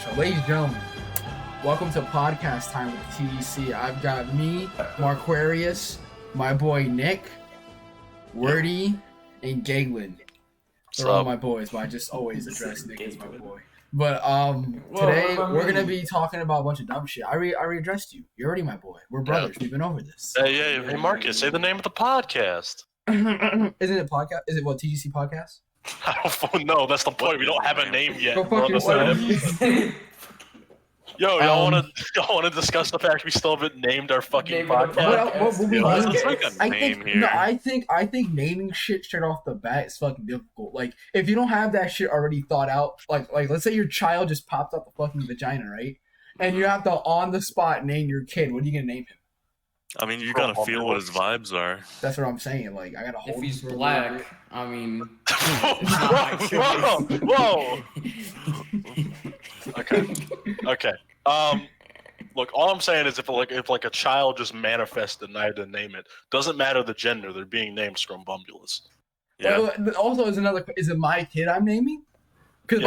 intro. Ladies and gentlemen, welcome to podcast time with the TDC. I've got me, Marquarius, my boy Nick, Werty, and Galen. They're all my boys, but I just always address Nick as my boy. But today we're gonna be talking about a bunch of dumb shit. I already addressed you. You're already my boy. We're brothers. We've been over this. Hey, Marcus, say the name of the podcast. Isn't it podcast? Is it what, TDC podcast? No, that's the point. We don't have a name yet. Go fuck yourself. Yo, y'all want to discuss the fact we still haven't named our fucking podcast? Let's make a name here. No, I think naming shit straight off the bat is fucking difficult. Like, if you don't have that shit already thought out, like let's say your child just popped out the fucking vagina, right? And you have to on the spot name your kid. What are you gonna name him? I mean, you gotta feel what his vibes are. That's what I'm saying. Like, I gotta hold. If he's black, I mean. Whoa. Okay. Look, all I'm saying is if a child just manifested and I had to name it, doesn't matter the gender, they're being named scrumbumbulous. Yeah. Also, is it my kid I'm naming? Because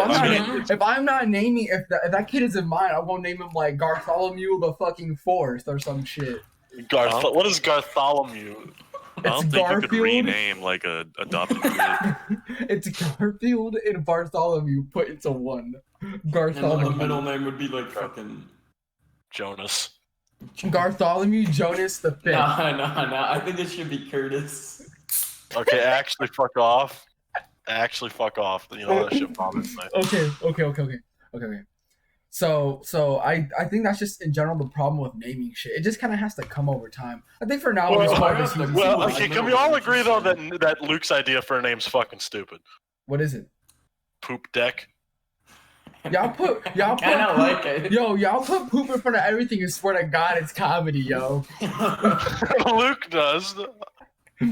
if I'm not naming, if that kid isn't mine, I won't name him like Bartholomew the fucking Fourth or some shit. What is Bartholomew? I don't think you could rename like a adopted kid. It's Garfield and Bartholomew put into one. Bartholomew. And the middle name would be like fucking Jonas. Bartholomew Jonas the Fifth. Nah. I think it should be Curtis. Okay, actually fuck off. You know that shit bothers me. Okay. So I think that's just in general the problem with naming shit. It just kind of has to come over time. I think for now can we all agree though that Luke's idea for a name's fucking stupid? What is it? Poop deck. Y'all put like it. Y'all put poop in front of everything and swear to God it's comedy, yo. Luke does.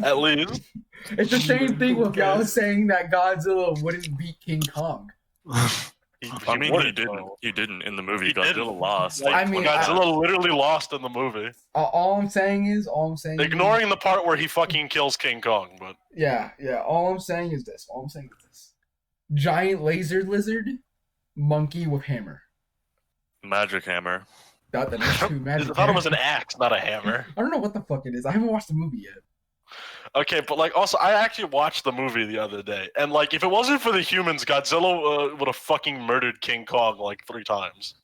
At least. It's the same thing with y'all saying that Godzilla wouldn't beat King Kong. I mean, he didn't in the movie. Godzilla lost. Godzilla literally lost in the movie. All I'm saying is ignoring the part where he fucking kills King Kong, but yeah. All I'm saying is this. Giant laser lizard, monkey with hammer. Magic hammer. That is true. Magic. I thought it was an axe, not a hammer. I don't know what the fuck it is. I haven't watched the movie yet. Okay, but also I actually watched the movie the other day, and if it wasn't for the humans, Godzilla would have fucking murdered King Kong 3 times.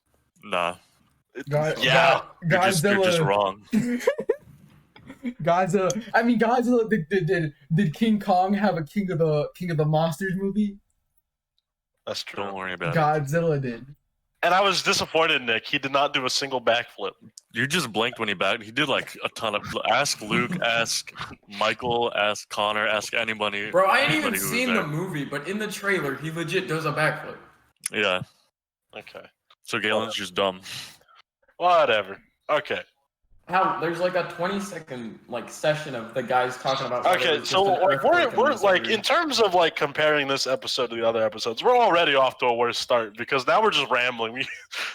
Nah. Godzilla. You're just wrong. Godzilla. I mean, Godzilla. Did King Kong have a King of the Monsters movie? That's true. Don't worry about Godzilla did. And I was disappointed, Nick. He did not do a single backflip. You just blanked when he backed. He did a ton of. Ask Luke, ask Michael, ask Connor, ask anybody. Bro, I ain't even seen the movie, but in the trailer, he legit does a backflip. Yeah. Okay. So Galen's just dumb. Whatever. Okay. There's a 20-second session of the guys talking about. Okay, so we're in terms of comparing this episode to the other episodes, we're already off to a worse start because now we're just rambling. At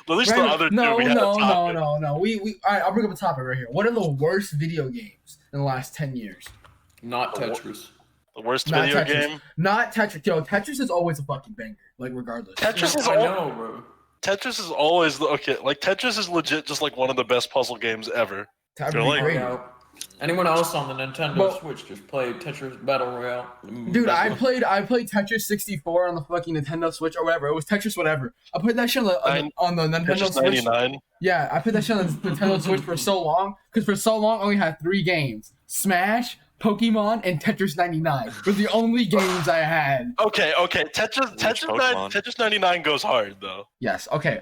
least the other two we had a topic. No. All right, I'll bring up a topic right here. What are the worst video games in the last 10 years? Not Tetris. The worst video game? Not Tetris. Yo, Tetris is always a fucking banger. Regardless. Tetris is bro. Tetris is always Tetris is legit just one of the best puzzle games ever. Anyone else on the Nintendo Switch just played Tetris Battle Royale? Dude, I played Tetris 64 on the fucking Nintendo Switch or whatever. It was Tetris whatever. I played that shit on the Nintendo Tetris Switch. 99. Yeah, I played that shit on the Nintendo Switch for so long because for so long I only had 3 games: Smash, Pokemon, and Tetris 99 were the only games I had. Okay. Tetris 99 goes hard though. Yes. Okay.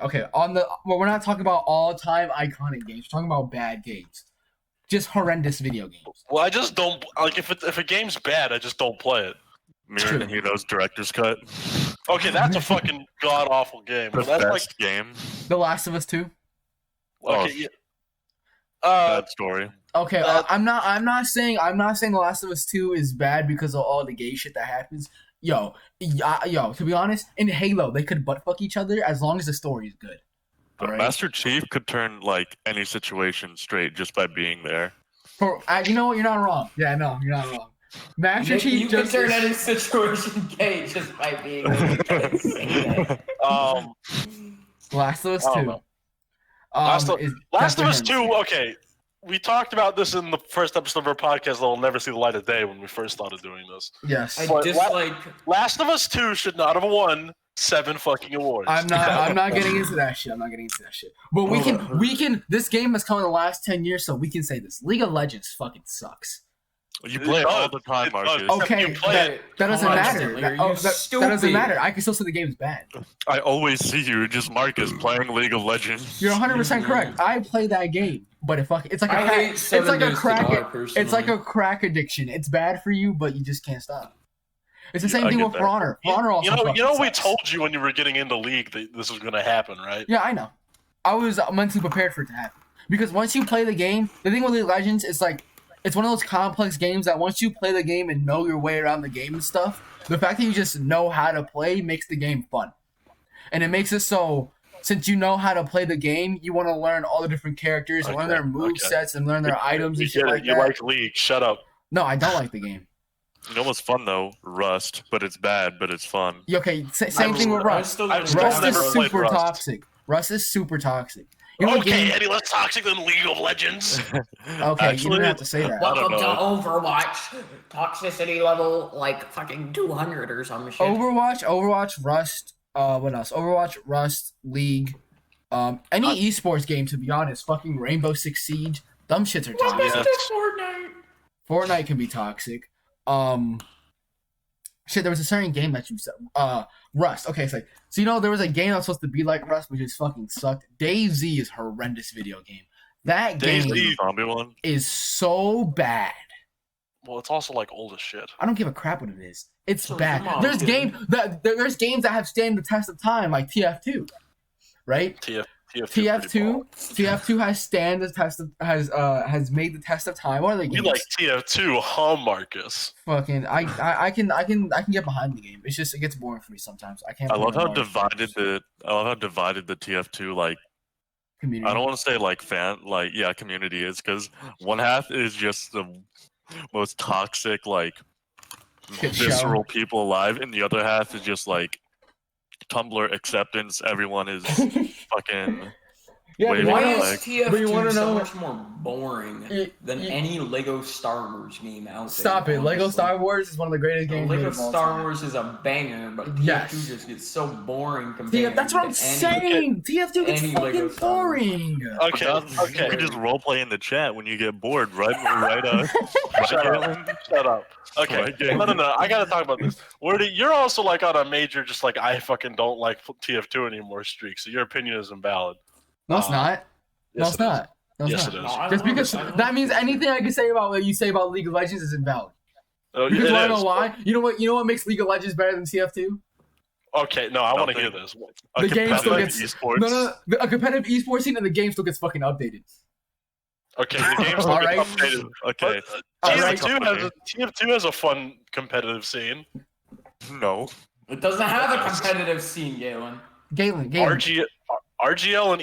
We're not talking about all-time iconic games. We're talking about bad games, just horrendous video games. Well, I just don't if a game's bad, I just don't play it. Mirror and Heroes Director's Cut. Okay, that's a fucking god awful game. The best game. The Last of Us 2. Okay. Yeah. Bad story. Okay, I'm not saying The Last of Us 2 is bad because of all the gay shit that happens. Yo, to be honest, in Halo they could butt fuck each other as long as the story is good. Right? Master Chief could turn any situation straight just by being there. You know what? You're not wrong. Yeah, no, you're not wrong. Master Chief you can turn any situation gay just by being there. Last of Us I don't 2. know. Last of is Us definitely 2. Okay, we talked about this in the first episode of our podcast that will never see the light of day when we first started doing this. Yes. I But dislike. Last of Us 2 should not have won 7 fucking awards. I'm not getting into that shit. But we can. This game has come in the last 10 years, so we can say this. League of Legends fucking sucks. You play it all the time, Marcus. Okay, that doesn't matter. That doesn't matter. I can still say the game's bad. I always see you, just Marcus, playing League of Legends. You're 100% correct. I play that game, but it's like a crack addiction. It's bad for you, but you just can't stop. It's the same thing with For Honor. For Honor also we told you when you were getting into League that this was going to happen, right? Yeah, I know. I was mentally prepared for it to happen. Because once you play the game, the thing with League of Legends is like, it's one of those complex games that once you play the game and know your way around the game and stuff, the fact that you just know how to play makes the game fun. And it makes it so, since you know how to play the game, you want to learn all the different characters, learn their move sets, and learn their items and shit like that. You like League, shut up. No, I don't like the game. You know what's fun though? Rust, but it's bad, but it's fun. Okay, same thing with Rust. Rust is super toxic. Rust is super toxic. You know Eddie, less toxic than League of Legends. Okay, actually, you don't have to say that. Welcome to Overwatch. Toxicity level like fucking 200 or some shit. Overwatch, Rust, what else? Overwatch, Rust, League, any esports game, to be honest, fucking Rainbow Six Siege, dumb shits are toxic. Fortnite can be toxic. Shit, there was a certain game that you said, Rust. Okay, so you know there was a game that was supposed to be like Rust, which just fucking sucked. DayZ is a horrendous video game. That game is so bad. Well, it's also like old as shit. I don't give a crap what it is. It's bad. There's games that have stand the test of time, like TF2, right? TF2 has made the test of time. What are the games? You like TF2, huh, Marcus? Fucking, I can get behind the game. It's just it gets boring for me sometimes. I can't. I love how divided the TF2 like community. I don't want to say like community is, because one half is just the most toxic like visceral people alive, and the other half is just like Tumblr acceptance. Everyone is fucking waving why their is leg. TF2 so much more boring than any Lego Star Wars game out there? Stop it. Lego Star Wars is one of the greatest games. Lego Star Wars is a banger, but TF2 just gets so boring compared that's what I'm saying. TF2 gets fucking boring. Okay. You can just roleplay in the chat when you get bored, right? Shut up. Okay. No. I gotta talk about this. Werty, you're also like on a major, just like I fucking don't like TF2 anymore streak. So your opinion is invalid. No, it's not. No, it's not. Yes, it is. Just because that means anything I can say about what you say about League of Legends is invalid. Because you wanna know why? You know what makes League of Legends better than TF2? Okay, no, I want to hear this. The game still gets esports. No. A competitive esports scene and the game still gets fucking updated. Okay, the game still gets updated. Okay. TF2 has a fun competitive scene. No. It doesn't have a competitive scene, Galen. RGL and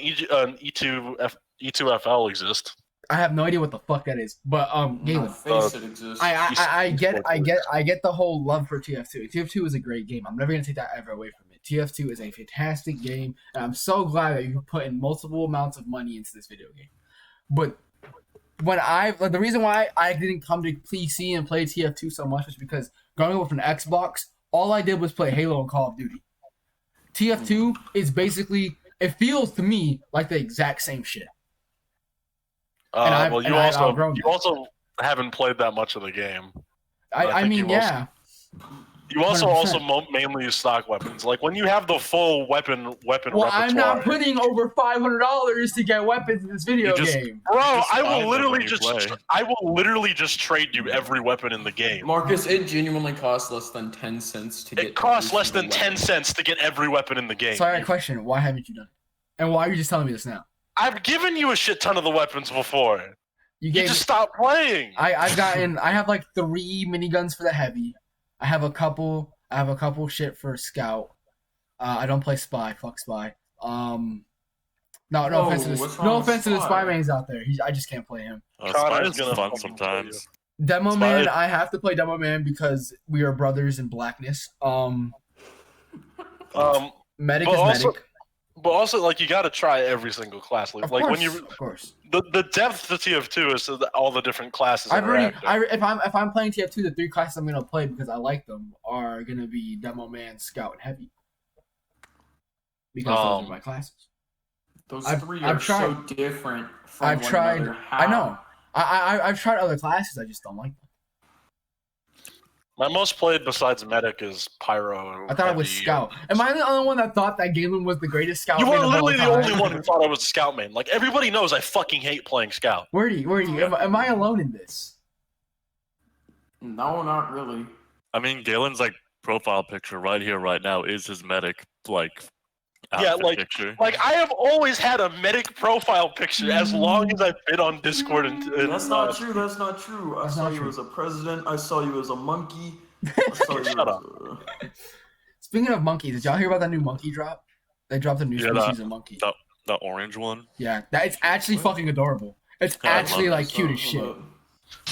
E2FL exist. I have no idea what the fuck that is, but Galen. It exists. I get the whole love for TF2. TF2 is a great game. I'm never gonna take that ever away from it. TF2 is a fantastic game, and I'm so glad that you put in multiple amounts of money into this video game. But the reason why I didn't come to PC and play TF2 so much was because growing up with an Xbox, all I did was play Halo and Call of Duty. TF2 is basically, it feels to me like the exact same shit. You also haven't played that much of the game. I mean, yeah. You also mainly use stock weapons. Like when you have the full weapon repertoire. I'm not putting over $500 to get weapons in this video game. Bro, I will literally just trade you every weapon in the game. Marcus, it genuinely costs less than 10 cents to get. It costs less than 10 cents to get every weapon in the game. So I have a question. Why haven't you done it? And why are you just telling me this now? I've given you a shit ton of the weapons before. You just stopped playing. I have like 3 miniguns for the heavy. I have a couple shit for scout. I don't play spy. Fuck spy. No offense to the spy mains out there. I just can't play him. Spy is fun sometimes. Demo Man, I have to play Demo Man because we are brothers in blackness. Medic is medic. But also, like, you got to try every single class. Like, Of course. The depth to TF2 is all the different classes. If I'm playing TF2, the 3 classes I'm gonna play because I like them are gonna be Demo Man, Scout, and Heavy. Because those are my classes. Those 3 are so different from I've one tried. another. I know. I've tried other classes. I just don't like them. My most played besides Medic is Pyro. I thought it was Scout. Am I the only one that thought that Galen was the greatest Scout? You main were of all literally the time? only one who thought I was a Scout main. Like, everybody knows I fucking hate playing Scout. Werty, am I alone in this? No, not really. I mean, Galen's like profile picture right here, right now, is his Medic picture. Like I have always had a Medic profile picture as long as I've been on Discord. That's not true. That's not true. I saw you as a president. I saw you as a monkey. I saw you Shut up. Speaking of monkeys, did y'all hear about that new monkey drop? They dropped a new species of monkey. The orange one. Yeah, it's actually fucking adorable. It's actually like cute as shit.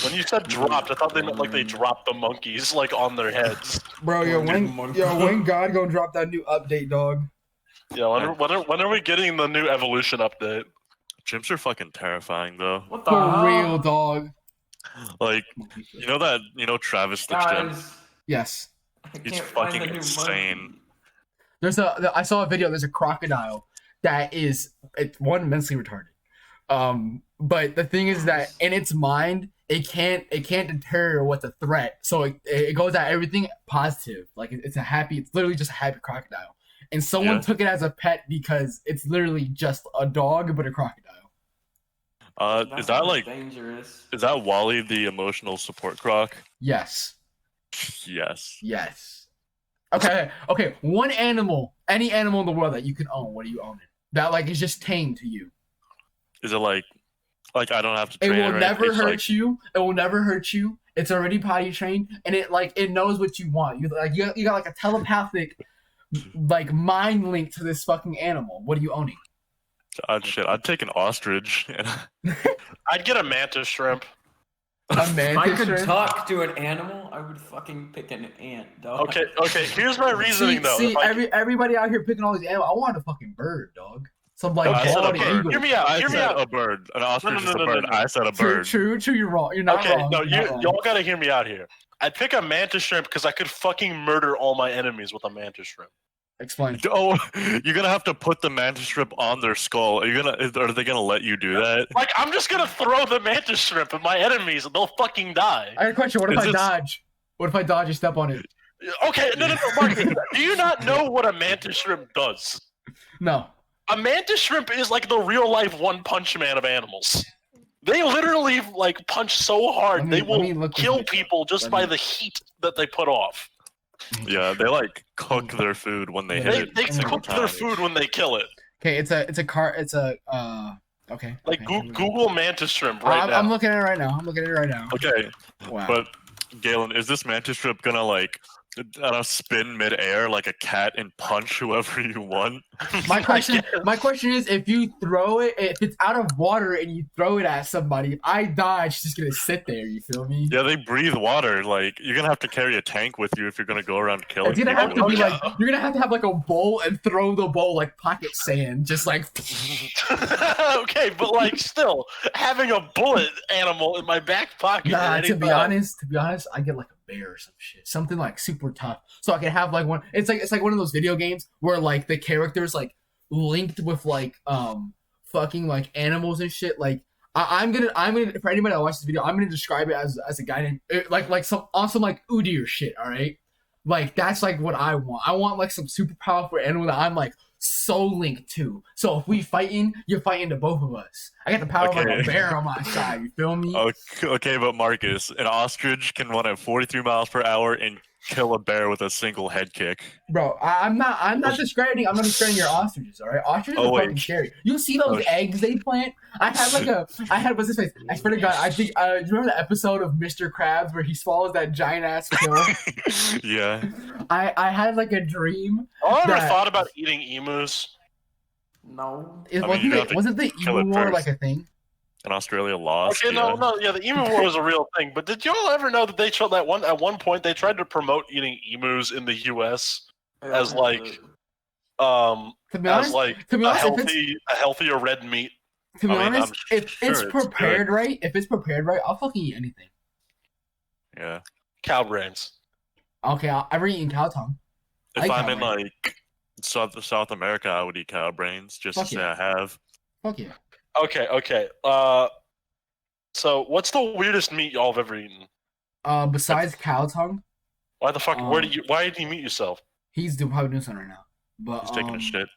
When you said dropped, I thought they meant like they dropped the monkeys like on their heads. Bro, when God gonna drop that new update, dog? Yeah, when are we getting the new evolution update? Chimps are fucking terrifying though. What the For hell? real, dog. Like, you know Travis the chimp? Yes. He's fucking insane. I saw a video. There's a crocodile that is mentally retarded. But the thing is that in its mind, it can't deter what's a threat. So it goes at everything positive. Like it's literally just a happy crocodile. And someone took it as a pet because it's literally just a dog but a crocodile. Is that like dangerous? Is that Wally the emotional support croc? Yes. Yes. Okay. One animal, any animal in the world that you can own, what do you own it? That like is just tame to you. Is it like I don't have to it train will never hurt you. It will never hurt you. It's already potty trained and it knows what you want. You got like a telepathic like mind link to this fucking animal. What are you owning? I'd take an ostrich. I'd get a mantis shrimp. If I could talk to an animal, I would fucking pick an ant, dog. Okay. Here's my reasoning though. Everybody out here picking all these animals. I want a fucking bird, dog. Some like quality eagle. Hear me out. I said a bird. An ostrich is a bird. I said a bird. True. You're wrong. You're not wrong. No, y'all gotta hear me out here. I'd pick a mantis shrimp because I could fucking murder all my enemies with a mantis shrimp. Explain. Oh, you're gonna have to put the mantis shrimp on their skull. Are they gonna let you do that? Like, I'm just gonna throw the mantis shrimp at my enemies and they'll fucking die. I got a question. What if I dodge? What if I dodge and step on it? Okay, no, Mark, do you not know what a mantis shrimp does? No. A mantis shrimp is like the real life One Punch Man of animals. They literally like punch so hard they will kill people just by the heat that they put off. Yeah, they like cook their food when they hit it. They cook their food when they kill it. Okay, okay. Like Google mantis shrimp now. I'm looking at it right now. Okay. Wow. But Galen, is this mantis shrimp gonna like spin midair like a cat and punch whoever you want? My question is, if you throw it, if it's out of water and you throw it at somebody, if I die, it's just gonna sit there. You feel me? Yeah, they breathe water. Like you're gonna have to carry a tank with you if you're gonna go around killing people. You're gonna have to have like a bowl and throw the bowl like pocket sand, just like. Okay, but like still having a bullet animal in my back pocket. Nah, to be honest, I get like a bear or some shit, something like super tough, so I can have like one. It's like one of those video games where like the characters like linked with like fucking like animals and shit. Like I'm gonna for anybody that watches this video, I'm gonna describe it as a guy named like some awesome like Udi or shit. All right, like that's like what I want. I want like some super powerful animal that I'm like so linked to. So if we fighting, you're fighting to both of us. I got the power of like a bear on my side. You feel me? Okay, but Marcus, an ostrich can run at 43 miles per hour and kill a bear with a single head kick. Bro, I'm not discrediting your ostriches, all right? Ostriches are fucking scary. You see those eggs they plant? What's his face? I swear to God, I think, do you remember the episode of Mr. Krabs where he swallows that giant ass pill? Yeah. I had like a dream. I never thought about eating emus. No. Wasn't the emu war like a thing? And Australia lost. Okay, the emu war was a real thing. But did y'all ever know that they tried at one point they tried to promote eating emus in the U.S. as like as like a healthier red meat. To be honest, if it's prepared right, I'll fucking eat anything. Yeah. Cow brains. Okay, I've ever eaten cow tongue. If I'm in like South America, I would eat cow brains just to say I have. Fuck yeah. Okay. So what's the weirdest meat y'all have ever eaten? Besides cow tongue. Why the fuck? Why did you meet yourself? He's probably doing something right now. But he's taking a shit.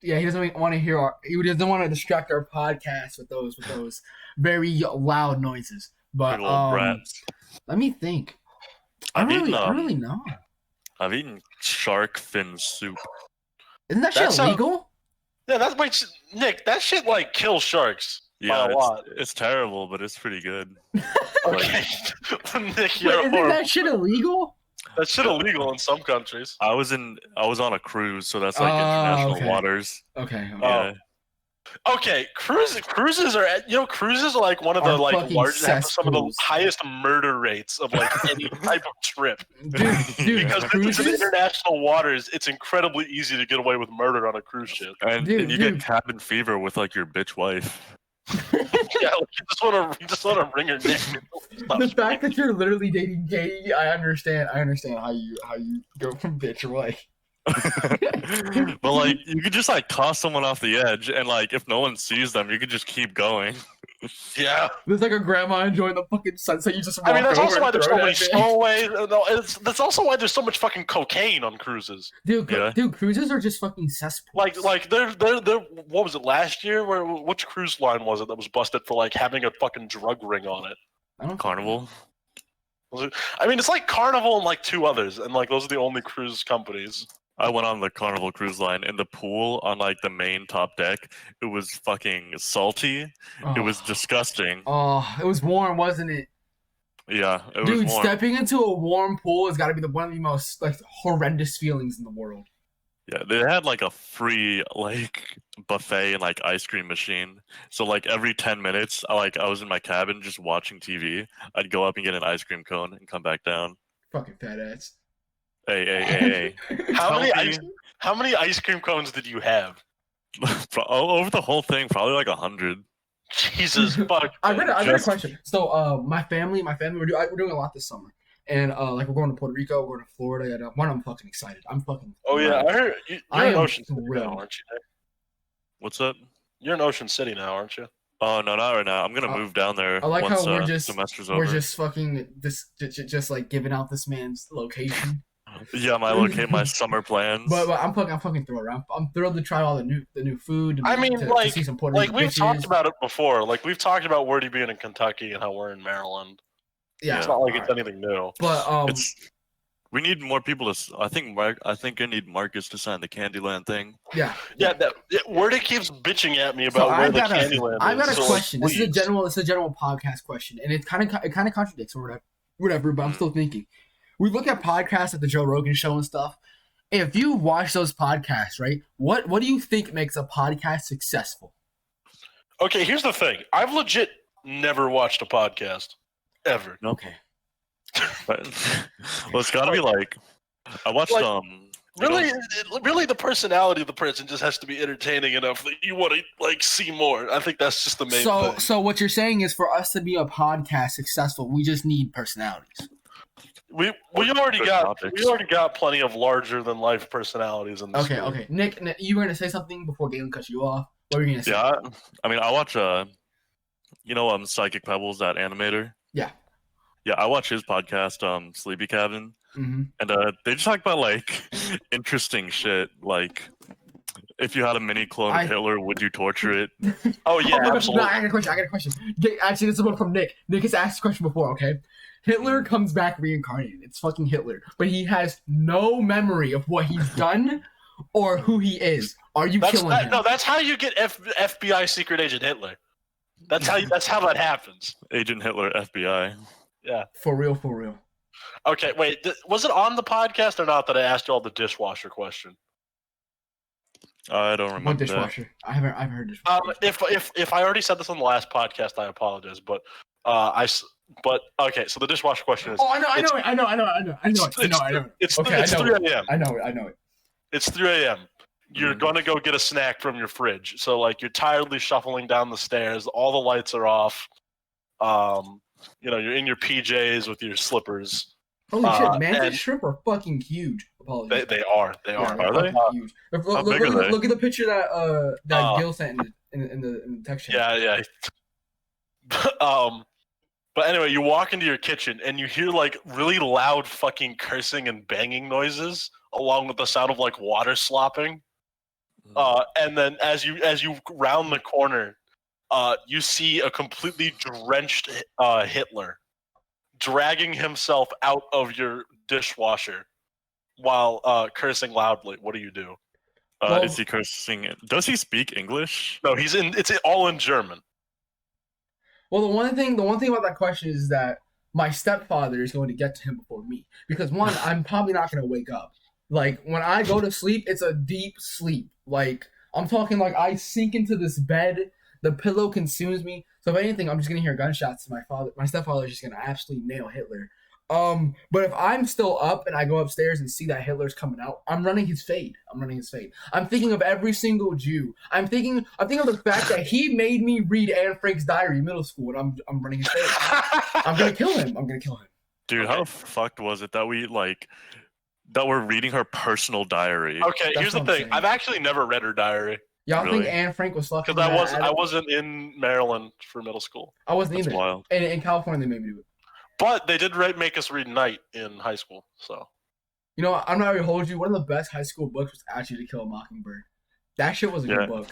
Yeah, he doesn't want to hear he doesn't want to distract our podcast with those very loud noises. But let me think. I really know. I've eaten shark fin soup. Isn't that shit illegal? Yeah, Nick. That shit like kills sharks. Yeah, it's terrible, but it's pretty good. Okay, Nick, you're isn't that shit illegal? That's shit illegal in some countries. I was on a cruise, so that's like international waters. Okay. Okay, cruises are like one of the like largest, have some of the highest murder rates of like any type of trip. Dude, because it's in international waters, it's incredibly easy to get away with murder on a cruise ship. And you get cabin fever with like your bitch wife. Yeah, like, you just wanna wring her neck. The fact that you're literally dating Katie, I understand how you go from bitch wife. But like you could just like toss someone off the edge, and like if no one sees them, you could just keep going. Yeah, there's like a grandma enjoying the fucking sunset. You just walk that's over also why there's so many stowaways. That's also why there's so much fucking cocaine on cruises. Dude, cruises are just fucking cesspools. Like they're what was it last year? Which cruise line was it that was busted for like having a fucking drug ring on it? Carnival. I mean, it's like Carnival and like two others, and like those are the only cruise companies. I went on the Carnival cruise line. In the pool on like the main top deck, it was fucking salty. It was disgusting. Oh, it was warm, wasn't it? Yeah, it was Dude, warm. stepping into a warm pool has got to be one of the most like horrendous feelings in the world. Yeah, they had like a free like buffet and like ice cream machine. So like every 10 minutes, I was in my cabin just watching TV. I'd go up and get an ice cream cone and come back down. Fucking fat ass. Hey. How many ice cream cones did you have? Over the whole thing, probably like 100. Jesus fuck. I got a question. So, my family, we're doing a lot this summer, and like we're going to Puerto Rico, we're going to Florida, and I'm fucking excited. I'm fucking. Oh yeah, I heard you're in Ocean City now, aren't you? What's up? You're in Ocean City now, aren't you? Oh no, not right now. I'm gonna move down there. I like once, how semester's over. we're just fucking just like giving out this man's location. Yeah, my summer plans. But I'm fucking thrilled. I'm thrilled to try all the new food. I mean, to see some Puerto Rican we've talked about it before. Like we've talked about Werty being in Kentucky and how we're in Maryland. Yeah, it's not like it's anything new. But we need more people to. I think I need Marcus to sign the Candyland thing. Yeah. Werty keeps bitching at me about where the Candyland is. I've got a question. This is a general podcast question, and it kind of contradicts or whatever. But I'm still thinking. We look at podcasts like the Joe Rogan Show and stuff. If you watch those podcasts, right, what do you think makes a podcast successful? Okay, here's the thing. I've legit never watched a podcast. Ever. Okay. Well, it's got to be like... I watched... Really, the personality of the person just has to be entertaining enough that you want to like see more. I think that's just the main thing. So what you're saying is for us to be a podcast successful, we just need personalities. We already got plenty of larger than life personalities in this. Okay. Nick, you were gonna say something before Galen cut you off. What were you gonna say? Yeah, I mean, I watch Psychic Pebbles, that animator. Yeah. Yeah, I watch his podcast, Sleepy Cabin, and they just talk about like interesting shit, like if you had a mini clone of Hitler, would you torture it? Oh yeah, absolutely. No, I got a question. Actually, this is one from Nick. Nick has asked a question before. Okay. Hitler comes back reincarnated. It's fucking Hitler. But he has no memory of what he's done or who he is. Are you killing him? No, that's how you get FBI secret agent Hitler. That's how that happens. Agent Hitler, FBI. Yeah. For real. Okay, wait. Was it on the podcast or not that I asked you all the dishwasher question? I don't remember. What dishwasher? I've heard dishwasher. If I already said this on the last podcast, I apologize. But okay, so the dishwasher question is. Oh, I know it. It's 3 a.m. I know it. It's 3 a.m. you're gonna go get a snack from your fridge. So like you're tiredly shuffling down the stairs. All the lights are off. You're in your PJs with your slippers. Holy shit, mantis shrimp are fucking huge. Apologies. They are. Are they? Huge. Look at the picture that Gil sent in the text chat. Yeah. But anyway, you walk into your kitchen and you hear like really loud fucking cursing and banging noises, along with the sound of like water slopping. And then as you round the corner, you see a completely drenched Hitler dragging himself out of your dishwasher while cursing loudly. What do you do? Is he cursing? Does he speak English? No, it's all in German. Well, the one thing about that question is that my stepfather is going to get to him before me. Because one, I'm probably not going to wake up. Like, when I go to sleep, it's a deep sleep. Like, I'm talking like I sink into this bed, the pillow consumes me. So if anything, I'm just going to hear gunshots. My stepfather is just going to absolutely nail Hitler. But if I'm still up and I go upstairs and see that Hitler's coming out, I'm running his fade. I'm thinking of every single Jew. I'm thinking of the fact that he made me read Anne Frank's diary in middle school, and I'm running his fade. I'm gonna kill him. Dude, how fucked was it that we're reading her personal diary? Okay, here's the thing. I've actually never read her diary. Y'all think Anne Frank was fucking? Because I wasn't in Maryland for middle school. I wasn't either. Wild. And in California, they made me do it. But they did make us read Night in high school, so. You know, I'm not gonna hold you. One of the best high school books was actually To Kill a Mockingbird. That shit was a good book.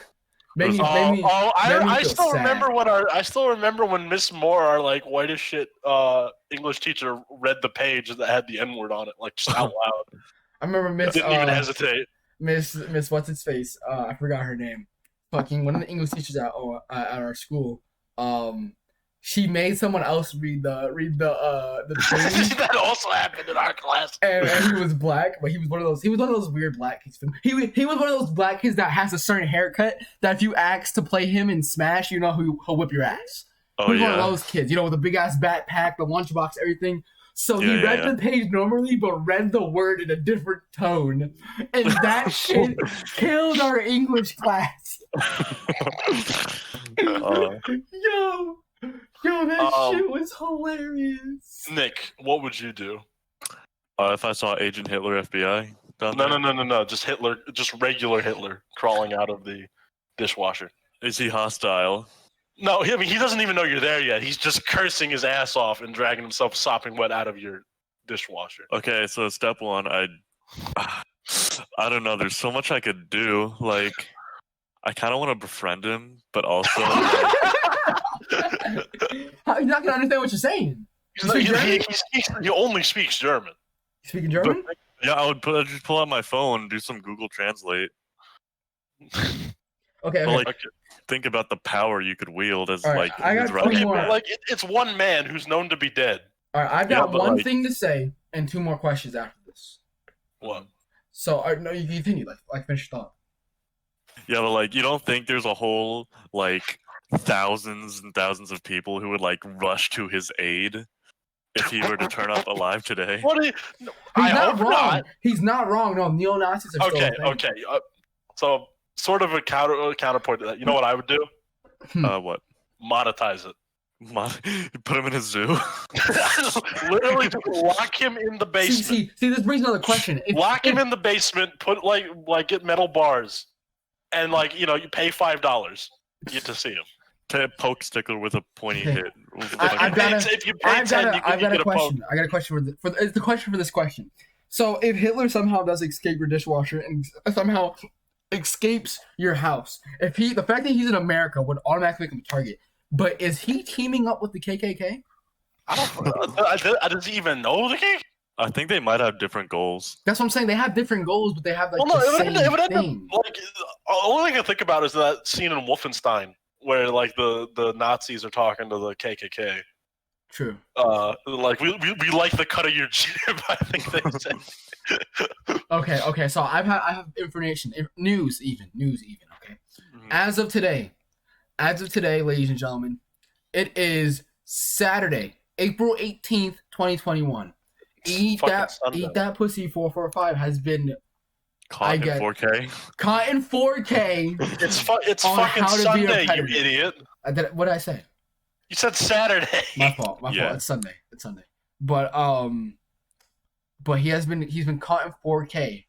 I still remember when Miss Moore, our like white as shit English teacher, read the page that had the N-word on it, like just out loud. I remember Miss. Didn't even hesitate. Miss what's its face? I forgot her name. Fucking one of the English teachers at our school. She made someone else read the thing. That also happened in our class. And he was black, but he was one of those weird black kids. He was one of those black kids that has a certain haircut that if you ask to play him in Smash, you know he'll whip your ass. Oh, He's one of those kids, with the big ass backpack, the lunchbox, everything. So he read the page normally, but read the word in a different tone, and that shit killed our English class. Yo, that shit was hilarious. Nick, what would you do? If I saw Agent Hitler FBI down there? No. Just Hitler, just regular Hitler crawling out of the dishwasher. Is he hostile? No, I mean, he doesn't even know you're there yet. He's just cursing his ass off and dragging himself sopping wet out of your dishwasher. Okay, so step one, I don't know. There's so much I could do. Like, I kind of want to befriend him, but also... He's not gonna understand what you're saying. He only speaks German. You speaking German? Yeah, I'd just pull out my phone, do some Google Translate. Okay. Think about the power you could wield as right, I got two more. Like it's one man who's known to be dead. All right, I've got one thing to say and two more questions after this. What? So, no, you continue. Like finish your thought. Yeah, but you don't think there's a whole thousands and thousands of people who would rush to his aid if he were to turn up alive today? He's not wrong. He's not wrong. No, neo-Nazis are still a thing. Okay. So sort of a counterpoint to that. You know what I would do? What? Monetize it. Put him in a zoo. Literally, just lock him in the basement. See, this brings another question. Lock him in the basement. Put get metal bars, and you pay $5. You get to see him. Poke sticker with a pointy hit. I've got a question. Poke. I got a question it's the question for this question. So if Hitler somehow does escape your dishwasher and somehow escapes your house, the fact that he's in America would automatically make him a target. But is he teaming up with the KKK? I don't know. Does he even know the KKK? I think they might have different goals. That's what I'm saying. They have different goals, but they have the same thing. All I can think about is that scene in Wolfenstein where the Nazis are talking to the KKK. True. We like the cut of your jib. I think they said. Okay. So I have information, news even. Okay. Mm-hmm. As of today, ladies and gentlemen, it is Saturday, April 18th, 2021. Eat that pussy 445 has been Caught in get 4K. caught in 4K. It's On fucking how to be a Sunday, you predator. idiot. What did I say? You said Saturday. My fault. Yeah. It's Sunday. But he's been caught in 4K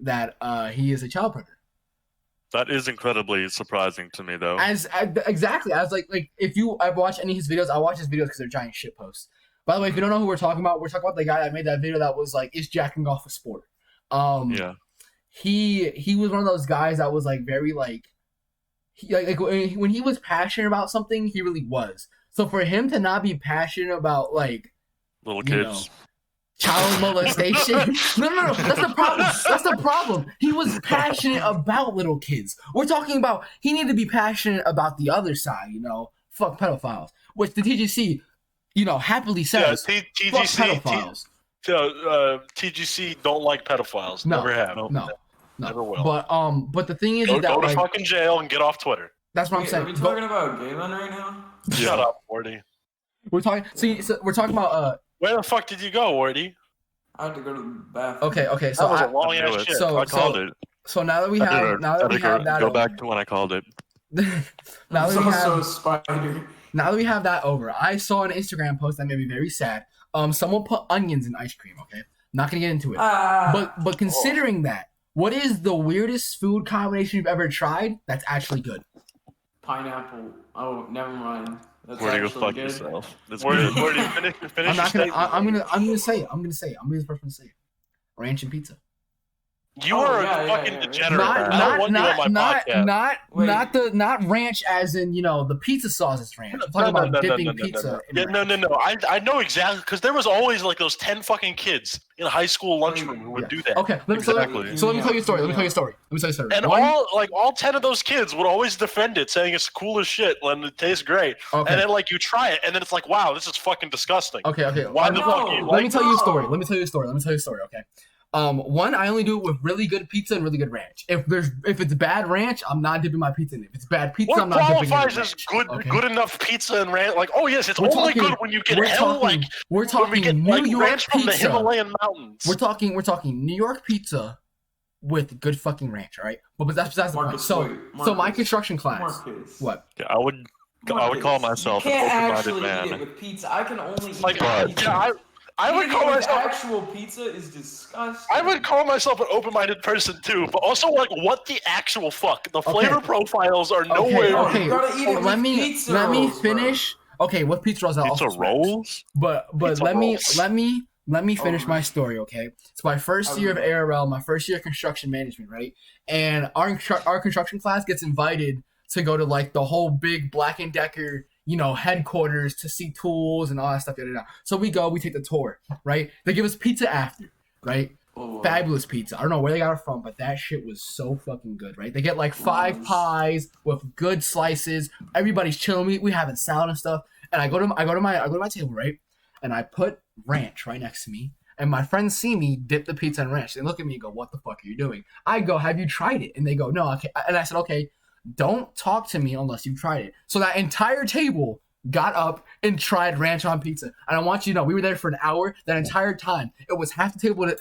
that he is a child predator. That is incredibly surprising to me, though. Exactly. I was like if I've watched any of his videos, I watch his videos because they're giant shit posts. By the way, if you don't know who we're talking about the guy that made that video that was like, is jacking off a sport? Yeah. He was one of those guys that was like very like when he was passionate about something, he really was. So for him to not be passionate about like Little kids. Child molestation. No. That's the problem. He was passionate about little kids. We're talking about he needed to be passionate about the other side. Fuck pedophiles, which the TGC, happily says. Yeah, Fuck pedophiles. TGC don't like pedophiles. No, Never have. No. Never will. But the thing is, Go that to like, fucking jail and get off Twitter. that's what I'm Wait, saying. are we talking about Galen right now? Shut up, Werty. We're talking. So we're talking about Where the fuck did you go, Werty? I had to go to the bathroom. Okay. That So was a long ass shit. I called it. So now that we have that Go over, back to when I called it. now that we have that over, I saw an Instagram post that made me very sad. Someone put onions in ice cream. Okay, not gonna get into it. But considering that, what is the weirdest food combination you've ever tried that's actually good? Pineapple. Oh, never mind. That's Where do you go actually fuck good. yourself? That's Where good. do you finish I'm not your gonna. statement? I'm gonna say it. I'm gonna be the first one to say it. Ranch and pizza. You Oh, are yeah, a yeah, fucking yeah. degenerate. I don't want you on my podcast. Not ranch as in the pizza sauce is ranch. I'm talking about dipping pizza. in ranch. No. I know exactly because there was always like those 10 fucking kids in a high school lunchroom who would do that. Okay, Exactly. so let me tell you a story. And all 10 of those kids would always defend it, saying it's cool as shit and it tastes great. Okay. And then like you try it, and then it's like, wow, this is fucking disgusting. Okay. Why the fuck do you Let like me tell you a story. Let me tell you a story. Okay. One, I only do it with really good pizza and really good ranch. If it's bad ranch, I'm not dipping my pizza in it. If it's bad pizza, What I'm not dipping it in qualifies ranch. as good enough pizza and ranch? Like, oh yes, it's We're only talking- good when you get we're hell talking- like we're when we get talking like New York ranch from the pizza. Himalayan mountains. We're talking New York pizza with good fucking ranch, all right? But that's the point. Marcus, So wait, so my Marcus. construction class. Marcus. What? Yeah, I would call myself you an can't open-minded actually eat it man. with pizza. I can only eat Like, pizza. yeah, I would Eating call it with myself. actual pizza is disgusting. I would call myself an open-minded person too, but also like, what the actual fuck? The flavor profiles are nowhere. Okay. You gotta eat it Let with me pizza let me rolls, bro. finish. Okay, with pizza rolls, I Pizza also rolls? But Pizza let rolls. me finish Oh, my man. story, okay? It's my first year of ARL, my first year of construction management, right? And our construction class gets invited to go to like the whole big Black & Decker, headquarters to see tools and all that stuff. So we take the tour, right? They give us pizza after, right? Oh, Fabulous pizza. I don't know where they got it from, but that shit was so fucking good, right? They get like 5 pies with good slices. Everybody's chilling. We having salad and stuff. And I go to my table, right? And I put ranch right next to me. And my friends see me dip the pizza in ranch. They look at me and go, "What the fuck are you doing?" I go, "Have you tried it?" And they go, "No." Okay. And I said, "Okay, don't talk to me unless you've tried it." So that entire table got up and tried ranch on pizza. And I want you to know, we were there for an hour. That entire time, it was half the table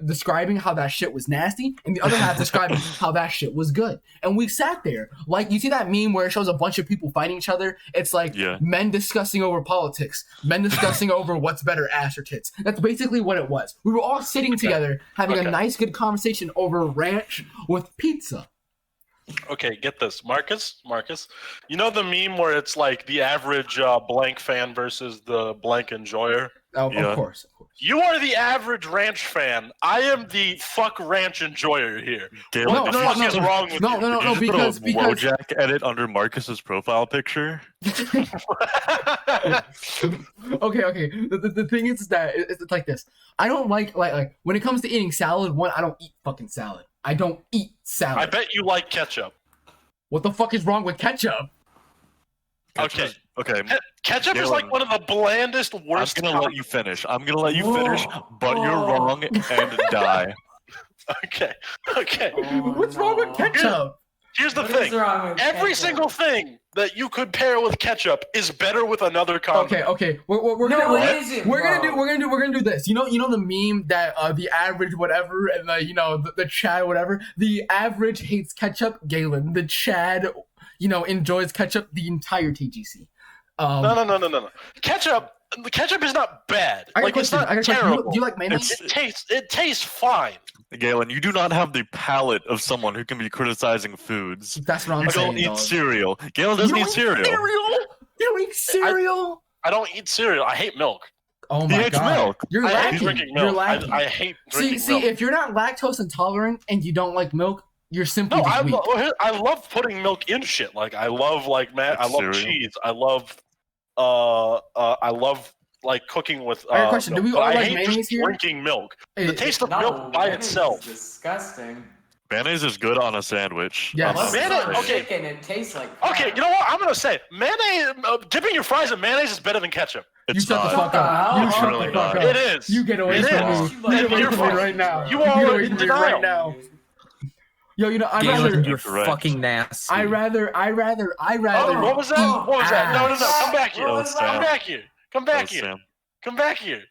describing how that shit was nasty, and the other half describing how that shit was good. And we sat there. Like, you see that meme where it shows a bunch of people fighting each other? It's like men discussing over politics, men discussing over what's better, ass or tits. That's basically what it was. We were all sitting together, having a nice, good conversation over ranch with pizza. Okay, get this, Marcus. You know the meme where it's like the average blank fan versus the blank enjoyer? Oh, of course. You are the average ranch fan. I am the fuck ranch enjoyer here. Galen, What the fuck is wrong with you? No, because Wojak edit under Marcus's profile picture. okay. The thing is that it's like this. I don't like when it comes to eating salad. One, I don't eat fucking salad. I don't eat salad. I bet you like ketchup. What the fuck is wrong with ketchup? Okay. Okay. Ketchup is like one of the blandest, worst. I'm gonna let you finish, but you're wrong and die. Okay. What's wrong with ketchup? Here's the What is thing. wrong with Every ketchup? single thing that you could pair with ketchup is better with another condiment. Okay. We're gonna do this. You know the meme that the average whatever and the Chad whatever. The average hates ketchup, Galen. The Chad, enjoys ketchup. The entire TGC. No. Ketchup is not bad. Like it's not terrible. Do you like mayonnaise? It tastes fine. Galen, you do not have the palate of someone who can be criticizing foods. That's what I'm You saying. don't eat dog. cereal. Galen doesn't eat cereal. You don't eat cereal? I don't eat cereal. I hate milk. Oh He my hates god. milk. You're I hate lacking. drinking You're milk. lacking. I hate drinking See, milk. if you're not lactose intolerant and you don't like milk, you're simply No, just weak. I love putting milk in shit. Like I love I love cereal. cheese. I love like cooking with. I got a question. Do we milk, all but I like hate mayonnaise just here? drinking milk. Hey, The taste of No, milk by mayonnaise itself. is disgusting. Mayonnaise is good on a sandwich. Yes. Unless Mayonnaise- it's on okay. chicken, it tastes like. Okay, crap. you know what? I'm gonna say mayonnaise. Dipping your fries in mayonnaise is better than ketchup. You It's shut the not. fuck up. You It's shut really the fuck not. up. It is. You get away It from is. me. You You get away You're from me fine. right now. You get are away in from me right denial. now. Yo, I'd Galen, rather. you're Correct. fucking nasty. I rather. Oh, what was that? eat What was that? No. ass. Come back here. What was Come that? back here. Come back here. Sam. Come back here.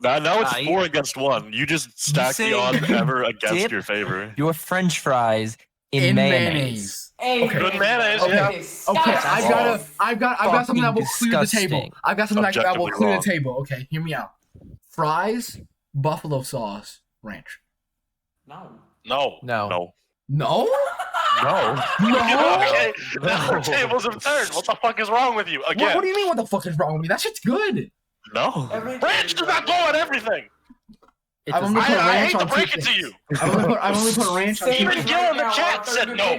Now it's I- 4 against 1. You just stack say the odds ever against dip your favor. your French fries in mayonnaise. Hey, Okay. Good mayonnaise, Okay. yeah. Okay, That's I've got something that will fucking clear the table. disgusting. I've got something that will Objectively clear wrong. the table. Okay, hear me out. Fries, buffalo sauce, ranch. No. No. No. No. No? No. No? Okay. No. Now the tables have turned. What the fuck is wrong with you? What Again. do you mean? What the fuck is wrong with me? That shit's good. No. Ranch does not go on everything. It I've does only not. put I ranch hate to on break two it to things. you. I've only put ranch on two Even things. Gil in the chat said no.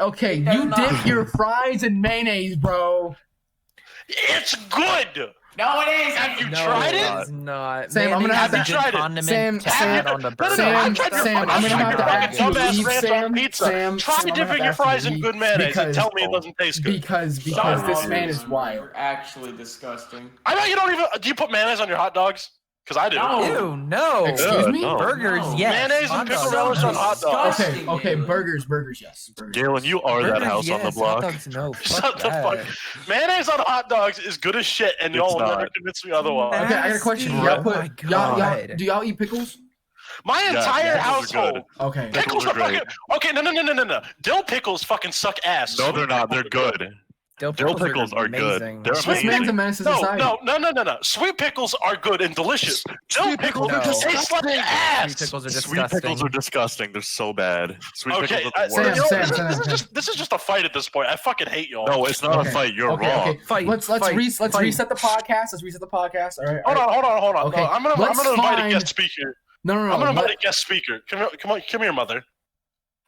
Okay. You dip your fries in mayonnaise, bro. It's good. No, it is. Have you No, tried it? it's not. Sam, I'm gonna have Mayonnaise to- is a Tried it. good condiment Sam, to Sam, add on the burger. Sam, I tried your Sam, fucking I'm gonna have to fucking ask you to dumbass leave, ranch on Sam. pizza. Sam, Try I'm gonna have dipping to your ask you fries to in leave good mayonnaise and because- tell me it doesn't taste good. Because Stop this it. man is wild. You're actually disgusting. I know you don't even. Do you put mayonnaise on your hot dogs? Because I do. No. Ew, no. Excuse me? No. Burgers, No. yes. Mayonnaise and Hot pickle dogs, relish on no. hot dogs. Disgusting, Okay, Galen. burgers, yes. Burgers. Galen, you are that Burgers, house on the yes. block. Hot dogs, no. Shut the that. fuck. Mayonnaise on hot dogs is good as shit, and y'all It's will never not. convince me otherwise. Okay, I got a question. Nasty. Y'all Oh put my y'all God. do y'all eat pickles? My Yeah, entire pickles are household. good. Okay. Pickles are are great. fucking. Okay, no. Dill pickles fucking suck ass. No, they're not. They're good. Dill Dill pickles are good. amazing. They're This amazing. man's a menace to society. No. Sweet pickles are good and delicious. Dill Sweet pickles pickles are taste like Sweet ass. pickles are Sweet disgusting. pickles are disgusting. They're so bad. Sweet Okay, pickles are the Sam, worst. you know, Sam, this is just a fight at this point. I fucking hate y'all. No, it's not Okay. a fight. You're Okay, wrong. okay. Fight, Let's fight, reset the podcast. Let's reset the podcast. All right. Hold on. Okay, No, I'm gonna let's invite a find- guest speaker. No. I'm gonna invite let- a guest speaker. Come here, mother.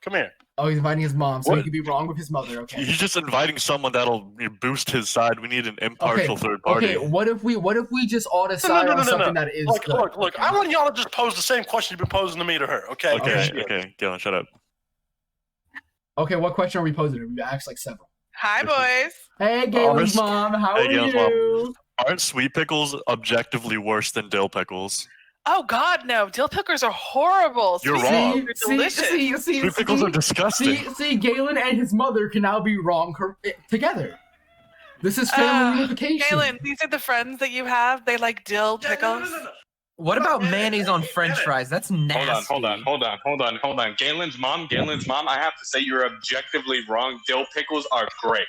Come here. Oh, he's inviting his mom, so he What? could be wrong with his mother. Okay. He's just inviting someone that'll boost his side. We need an impartial third party. Okay. What if we just all decide on something that is good? Look. I want y'all to just pose the same question you've been posing to me to her. Okay. Okay, Galen, shut up. Okay. What question are we posing? We asked like several. Hi, boys. Hey, Galen's Honest- mom. How Hey, are Galen's you? Aren't sweet pickles objectively worse than dill pickles? Oh God, no! Dill pickles are horrible. You're Sweet wrong. pickles are delicious. Sweet pickles are disgusting. See, Galen and his mother can now be wrong together. This is family unification. Galen, these are the friends that you have. They like dill pickles. What about mayonnaise on French fries? That's nasty. Hold on. Galen's mom, I have to say you're objectively wrong. Dill pickles are great.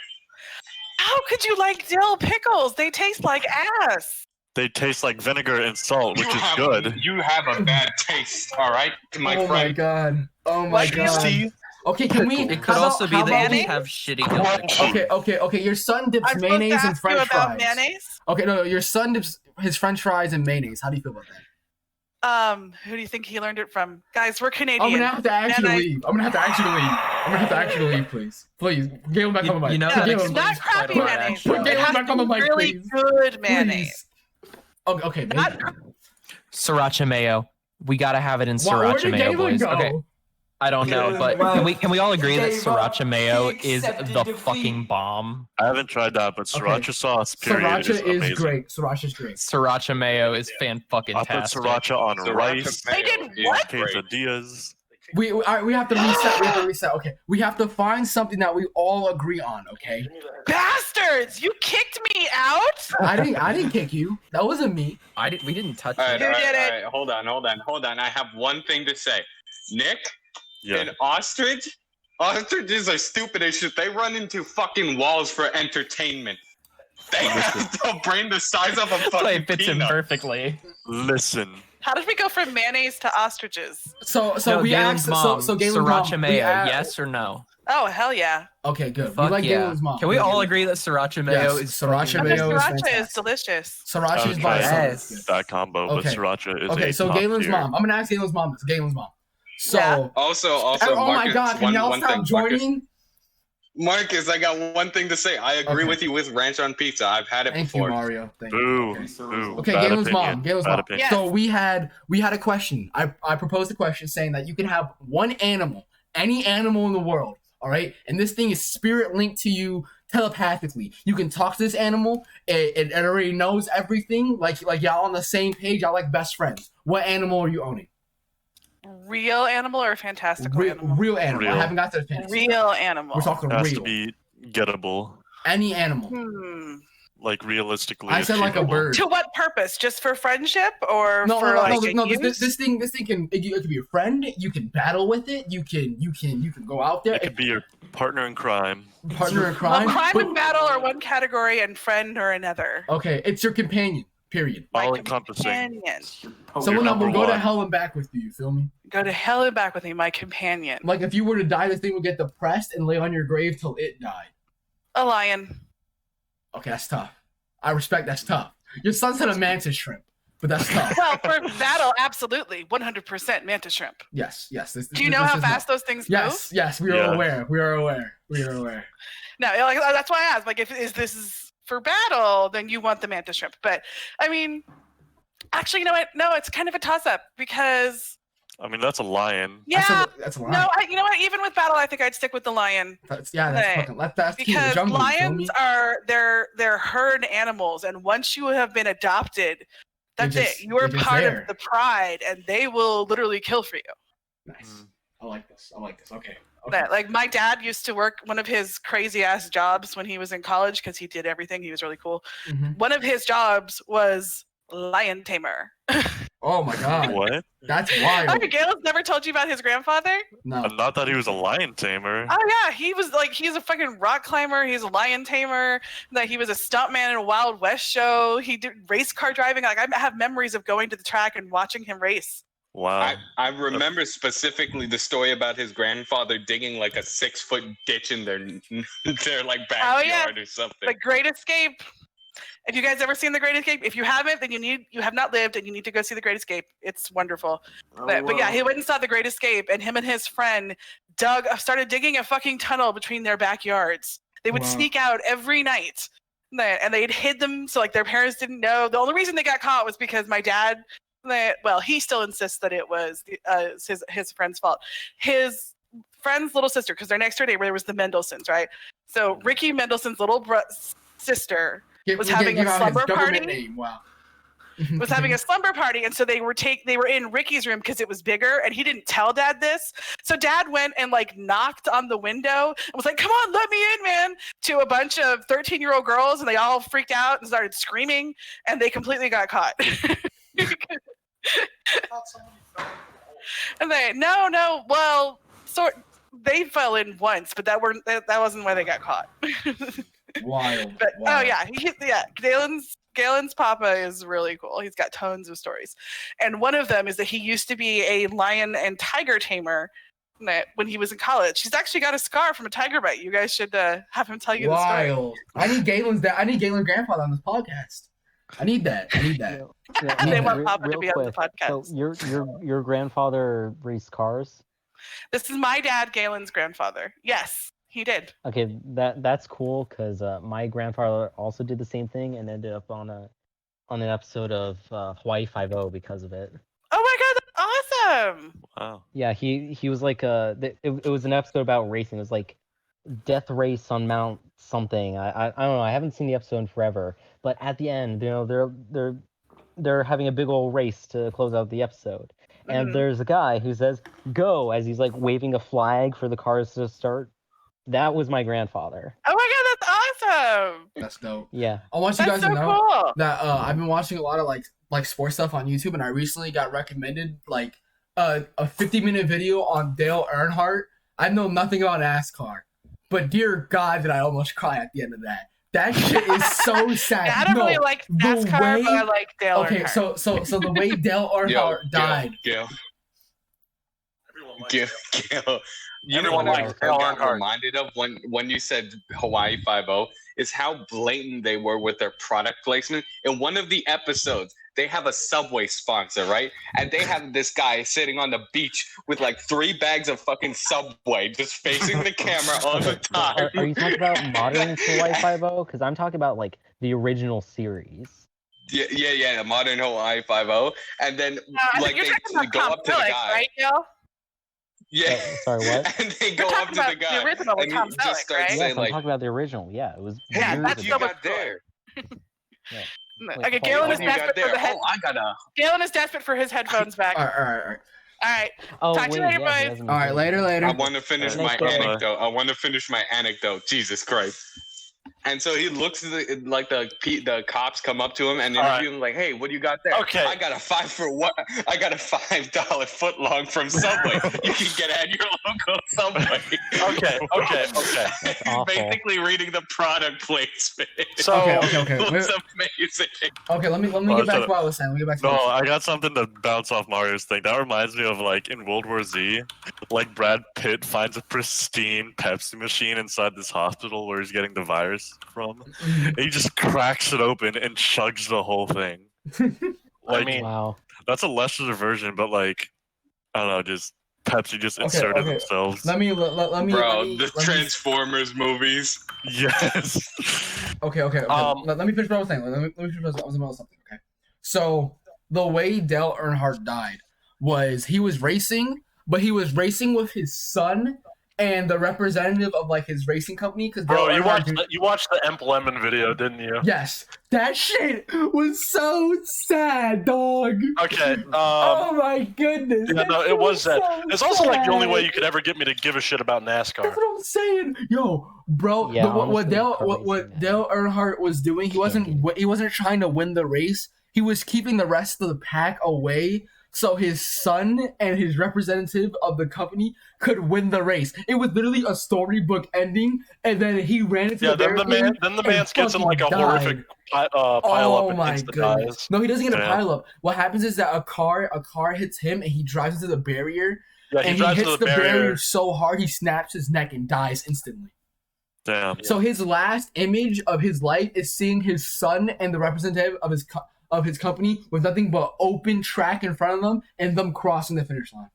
How could you like dill pickles? They taste like ass. They taste like vinegar and salt, which is good. You have a bad taste, all right, my Oh my friend. god. Oh my What do you god. See? Okay, can we? It could how also about- be how that about we mayonnaise? have shitty dill pickles. Okay. Your son dips I'm supposed mayonnaise to and ask French you about fries. mayonnaise. Okay, no, your son dips his French fries in mayonnaise. How do you feel about that? Who do you think he learned it from? Guys, we're Canadian. I'm gonna have to ask you to Mayonnaise. leave. I'm gonna have to ask you to leave, please. Please. Galen back on the mic. You know No, that Galen, it's not explains quite crappy a lot, mayonnaise. actually. Put It Galen has back to on the be mic, really please. good mayonnaise. Please. Okay, Not maybe. Sriracha mayo. We gotta have it in Where sriracha did mayo, Galen boys. go? Okay, I don't know, but can we all agree that sriracha mayo is the fucking bomb? I haven't tried that, but sriracha sauce, period, Sriracha is amazing. great. Sriracha's great. Sriracha mayo is fan fucking I put tastic. sriracha on Sriracha rice, They did mayo is what? great. quesadillas. All right, we have to reset. We have to reset. Okay, we have to find something that we all agree on. Okay. Bastards! You kicked me out. I didn't kick you. That wasn't me. We didn't touch All right, it. Who did it? all right, hold on. I have one thing to say. Nick, Yeah. an ostriches are stupid as shit. They run into fucking walls for entertainment. They have a brain the size of a fucking It fits in peanut. perfectly. Listen. How did we go from mayonnaise to ostriches? So No, we Galen's asked. mom, So Galen's sriracha mom. mayo, We yes or no? Oh hell yeah! Okay, good. Fuck we like yeah. Galen's mom. Can we all agree that sriracha mayo Yes, is sriracha fucking mayo is Sriracha is fantastic. delicious. Sriracha is I by would try Yes. that combo, but Okay. sriracha is Okay, so top Galen's tier. mom. I'm gonna ask Galen's mom this. Galen's mom. So. Yeah. Also, Oh my Marcus, God! Can y'all stop joining? Marcus, I got one thing to say. I agree Okay. with you with ranch on pizza. I've had it Thank you, before. Mario. Thank Boo. you. Okay. Boo. Okay, Bad Galen's opinion. mom. Galen's Bad mom. opinion. Yes. So we had a question. I proposed a question saying that you can have one animal, any animal in the world, all right, and this thing is spirit linked to you telepathically. You can talk to this animal. It already knows everything. Like y'all on the same page. Y'all like best friends. What animal are you owning? Real animal or fantastical animal? Real animal. I Real. haven't got to the fantasy. Real animal. We're talking It has real. to be gettable. Any animal. Like realistically. I said like a achievable. bird. To what purpose? Just for friendship or No, for like a no. use? This thing can it could be a friend. You can battle with it. You can go out there. It could be your partner in crime. Partner in Well, crime. crime but- and battle are one category, and friend are another. Okay, it's your companion. Period. My All encompassing. companion. Someone that will number go to one. hell and back with you. You feel me? Go to hell and back with me, my companion. Like if you were to die, this thing would get depressed and lay on your grave till it died. A lion. Okay, that's tough. I respect that's tough. Your son said a mantis shrimp, but that's tough. Well, for battle, absolutely, 100% mantis shrimp. Yes. Do you know how fast those things move? Yes. We are Yeah. aware. We are aware. No, like that's why I asked. Like, if this is for battle, then you want the mantis shrimp. But I mean, actually, you know what? No, it's kind of a toss-up because I mean, that's a lion. yeah. That's a lie. No, you know what? Even with battle, I think I'd stick with the lion That's Right. fucking. That's king of the because jungle. You feel me? lions are they're herd animals, and once you have been adopted, that's just- it. You are they're just part there. of the pride, and they will literally kill for you. Nice. I like this. Okay. That, like my dad used to work one of his crazy ass jobs when he was in college because he did everything. He was really cool. Mhm. One of his jobs was lion tamer. Oh my god. What? That's Oh, wild. Galen's never told you about his grandfather? No. Not that he was a lion tamer. Oh yeah, he was like he's a fucking rock climber. He's a lion tamer. That he was a stuntman in a Wild West show. He did race car driving. Like I have memories of going to the track and watching him race. Wow. I remember specifically the story about his grandfather digging like a 6-foot ditch in their like backyard or something. The Great Escape. Have you guys ever seen The Great Escape? If you haven't, then you have not lived, and you need to go see The Great Escape. It's wonderful. But yeah, he went and saw The Great Escape, and him and his friend started digging a fucking tunnel between their backyards. They would Wow. sneak out every night, and they'd hid them so like their parents didn't know. The only reason they got caught was because my dad. He still insists that it was his friend's fault. His friend's little sister, because their next door neighbor was the Mendelssohns, right? So Ricky Mendelssohn's little sister was having a slumber party. Name. Wow. Was having a slumber party, and so they were in Ricky's room because it was bigger, and he didn't tell Dad this. So Dad went and like knocked on the window and was like, "Come on, let me in, man!" To a bunch of 13-year-old girls, and they all freaked out and started screaming, and they completely got caught. And they fell in once, but that wasn't why they got caught. Wild. But Wow. oh yeah, Galen's papa is really cool. He's got tons of stories, and one of them is that he used to be a lion and tiger tamer when he was in college. He's actually got a scar from a tiger bite. You guys should have him tell you the story. Wild. I need Galen's grandfather on this podcast. I need that. And they want Papa to be on the podcast. So your grandfather raced cars? This is my dad, Galen's grandfather. Yes, he did. Okay, that's cool because my grandfather also did the same thing and ended up on an episode of Hawaii Five-0 because of it. Oh my god, that's awesome! Wow. Yeah, he was like it was an episode about racing. It was like death race on Mount something. I don't know. I haven't seen the episode in forever. But at the end, they're having a big old race to close out the episode. and there's a guy who says "go" as he's like waving a flag for the cars to start. That was my grandfather. Oh my god, that's awesome! That's dope. Yeah. I want you That's guys so to know cool. that I've been watching a lot of like sports stuff on YouTube, and I recently got recommended like a 50-minute video on Dale Earnhardt. I know nothing about NASCAR, but dear God, did I almost cry at the end of that. That shit is so sad. Yeah, I don't really like NASCAR, but I like Dale Okay, Earnhardt. so the way Dale Earnhardt died. Gail. You know Everyone what I likes Dale got Earnhardt. reminded of when you said Hawaii 5-0 is how blatant they were with their product placement. In one of the episodes, they have a Subway sponsor, right? And they have this guy sitting on the beach with like 3 bags of fucking Subway just facing the camera all the time. Are you talking about modern Hawaii 5-0? Because I'm talking about like the original series. Yeah, the modern Hawaii 5-0. And then like you're talking they about go Tom up to the Selleck, guy. right, Dale? Yeah. Sorry, what? And they You're go up talking to the about guy. the original with and Tom he Selleck, just starts right? Yes, saying I'm like, talking about the original. Yeah, it was. Yeah, "What that's you so got much cooler. there? Yeah. Okay, Galen is What you got desperate there? for the Oh, I gotta." Galen is desperate for his headphones back. All right. All right. Oh, Talk to you later, boys. All right, later. I want to finish my Thanks, bye. anecdote. I want to finish my anecdote. Jesus Christ. And so he looks at the cops come up to him and interview him like, "Hey, what do you got there?" Okay. I got a $5 foot long from Subway. You can get at your local Subway. Okay. That's awful. Basically reading the product placement. So Okay. It was amazing. Okay, let me get back to what I was saying. Let me get back to No, what I was I got something to bounce off Mario's thing. That reminds me of like in World War Z, like Brad Pitt finds a pristine Pepsi machine inside this hospital where he's getting the virus from. And he just cracks it open and chugs the whole thing. Like, I mean, Wow. that's a lesser version, but like, I don't know, just Pepsi just Okay, inserted okay. themselves. Let me Transformers movies. Yes. Okay. Let me finish what I was saying. Let me finish what I was about something. Okay. So the way Dale Earnhardt died was he was racing, but he was racing with his son and the representative of like his racing company. Because bro, you watched the Emp Lemon video, didn't you? Yes, that shit was so sad, dog. Okay. Oh my goodness. Yeah, that no, shit it was sad. so It's also like the only way sad. you could ever get me to give a shit about NASCAR. That's what I'm saying, yo, bro. Yeah, What honestly, Dale Earnhardt was doing, he wasn't trying to win the race. He was keeping the rest of the pack away, so his son and his representative of the company could win the race. It was literally a storybook ending, and then he ran into the barricade. Then the man gets in like a fucking horrific pile up and my insta goodness! dies. No, he doesn't get a Damn. pile up. What happens is that a car hits him, and he drives into the barrier. Yeah, And he drives hits into the barrier so hard he snaps his neck and dies instantly. Damn. So his last image of his life is seeing his son and the representative of his company with nothing but open track in front of them and them crossing the finish line.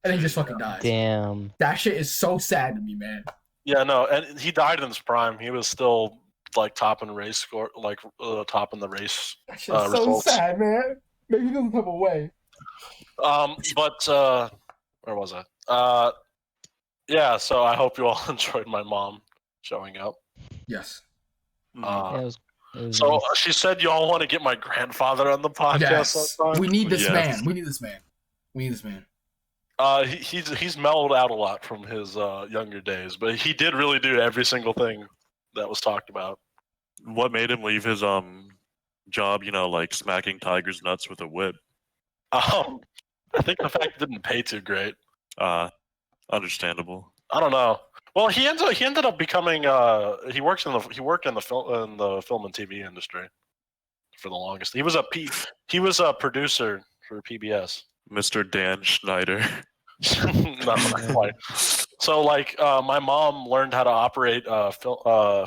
And he just fucking dies. Damn. That shit is so sad to me, man. Yeah, no, and he died in his prime. He was still like topping race score, like topping the race That shit's so results. sad, man. Maybe he doesn't have a way. But where was I? Yeah. So I hope you all enjoyed my mom showing up. Yes. Yeah, it was So she said y'all want to get my grandfather on the podcast Yes. sometime. We need this Yes. man. We need this man. We need this man. He's mellowed out a lot from his younger days, but he did really do every single thing that was talked about. What made him leave his job, like smacking tigers' nuts with a whip? I think the fact it didn't pay too great. Understandable. I don't know. Well, he ended up becoming he worked in the film and TV industry for the longest. He was a producer for PBS. Mr. Dan Schneider. Not quite. So like my mom learned how to operate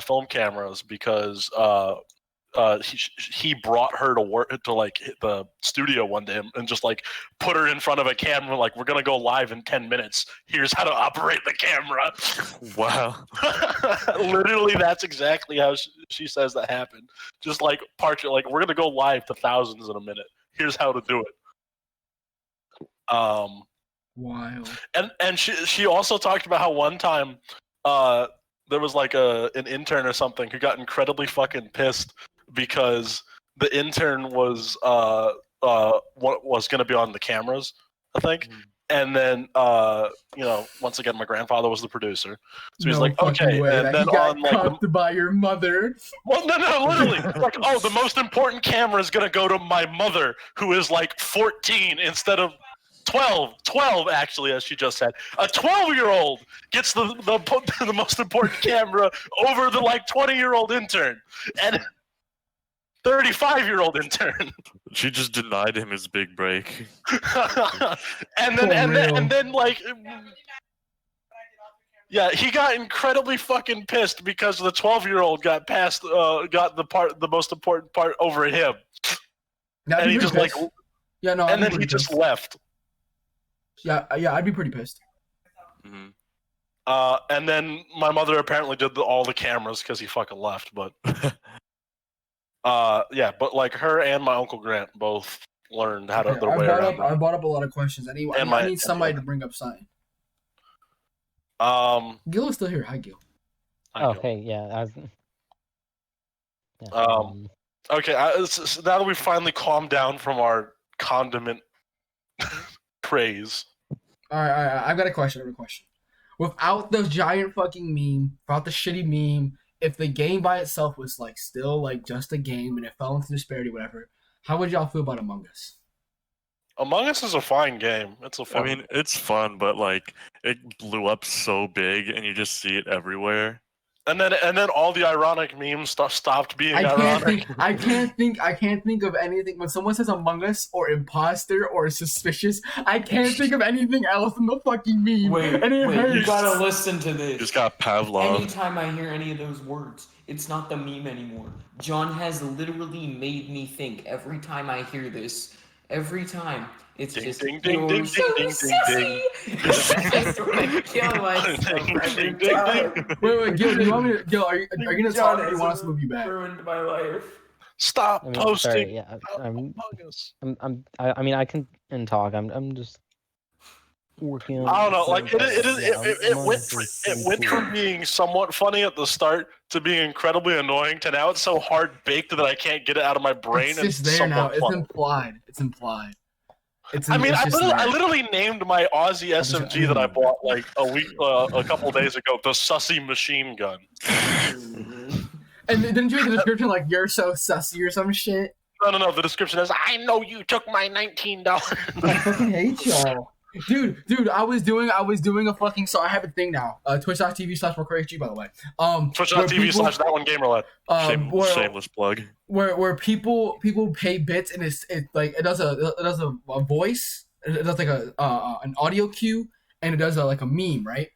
film cameras because he brought her to work to like hit the studio one day and just like put her in front of a camera like we're gonna go live in 10 minutes. Here's how to operate the camera. Wow. Literally, that's exactly how she says that happened. Just like like we're gonna go live to thousands in a minute. Here's how to do it. Wild. And she also talked about how one time there was like an intern or something who got incredibly fucking pissed because the intern was what was going to be on the cameras I think. And then, once again, my grandfather was the producer, so he's No like, fucking okay. way. And That then he got on like, cuffed by your mother. well, no, literally, like, oh, the most important camera is gonna go to my mother, who is like 14 instead of 12 actually, as she just said. A 12-year-old gets the most important camera over the like 20-year-old intern, and 35-year-old intern. She just denied him his big break. and then like, yeah, he got incredibly fucking pissed because the 12-year-old got the most important part over him. And he just like, yeah, no, and then he just left. Yeah, I'd be pretty pissed. Mm-hmm. And then my mother apparently did all the cameras because he fucking left, but yeah, but like her and my Uncle Grant both learned how to their way around. I brought up a lot of questions. I need somebody to bring up something. Gil is still here. Hi, Gil. Oh, hey, yeah. Okay, so now that we've finally calmed down from our condiment praise. All right. I've got a question. Without the giant fucking meme, without the shitty meme, if the game by itself was like still like just a game and it fell into disparity, whatever, how would y'all feel about Among Us? Among Us is a fine game. It's a fun. I mean, it's fun, but like it blew up so big, and you just see it everywhere. And then all the ironic memes stopped being ironic. I can't think of anything when someone says Among Us or imposter or suspicious. I can't think of anything else in the fucking meme. Wait, you gotta listen to this. Just got Pavlov. Anytime I hear any of those words, it's not the meme anymore. John has literally made me think every time I hear this. Every time. It's ding, just ding, ding, ding, ding, ding, ding. Kill myself every time. Wait, Gil, do you want me to, Gil, are you gonna talk or do you want us to move you back? Ruined my life. Stop posting. Sorry, yeah, I mean, I can talk. I'm just working on. I don't know. Like it went from being somewhat funny at the start to being incredibly annoying to now it's so hard baked that I can't get it out of my brain. It's just there now. It's implied. I literally named my Aussie SMG that I bought like a couple days ago the Sussy Machine Gun. And didn't you read the description like you're so sussy or some shit? No. The description is, I know you took my $19. I fucking hate y'all. Dude, I was doing a fucking, so I have a thing now. Twitch.tv/MorricOne, by the way. Twitch.tv/ that one gamer led. Shameless plug. Where people pay bits and it's like it does a voice, it does like an audio cue, and it does like a meme, right?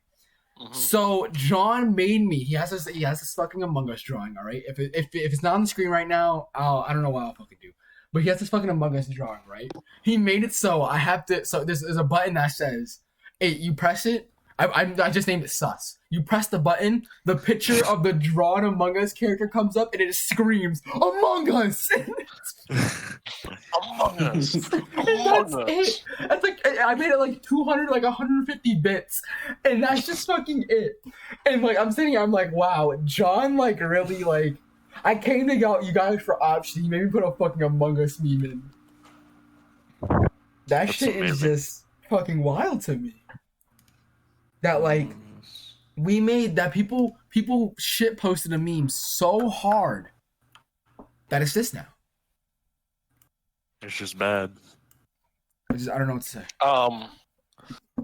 Mm-hmm. So John made me. He has this fucking Among Us drawing. All right, if it's not on the screen right now, I don't know what I'll fucking do. But he has this fucking Among Us drawing, right? He made it so I have to. So there's a button that says, "Hey, you press it." I just named it Sus. You press the button, the picture of the drawn Among Us character comes up, and it screams Among Us. Among Us. That's it. That's like I made it like 200, like 150 bits, and that's just fucking it. And like I'm sitting here, I'm like, wow, John, like really like. I came to you guys for options. He made me put a fucking Among Us meme in. That's shit amazing. Is just fucking wild to me. That like we made that people shit posted a meme so hard that it's this now. It's just bad. I don't know what to say.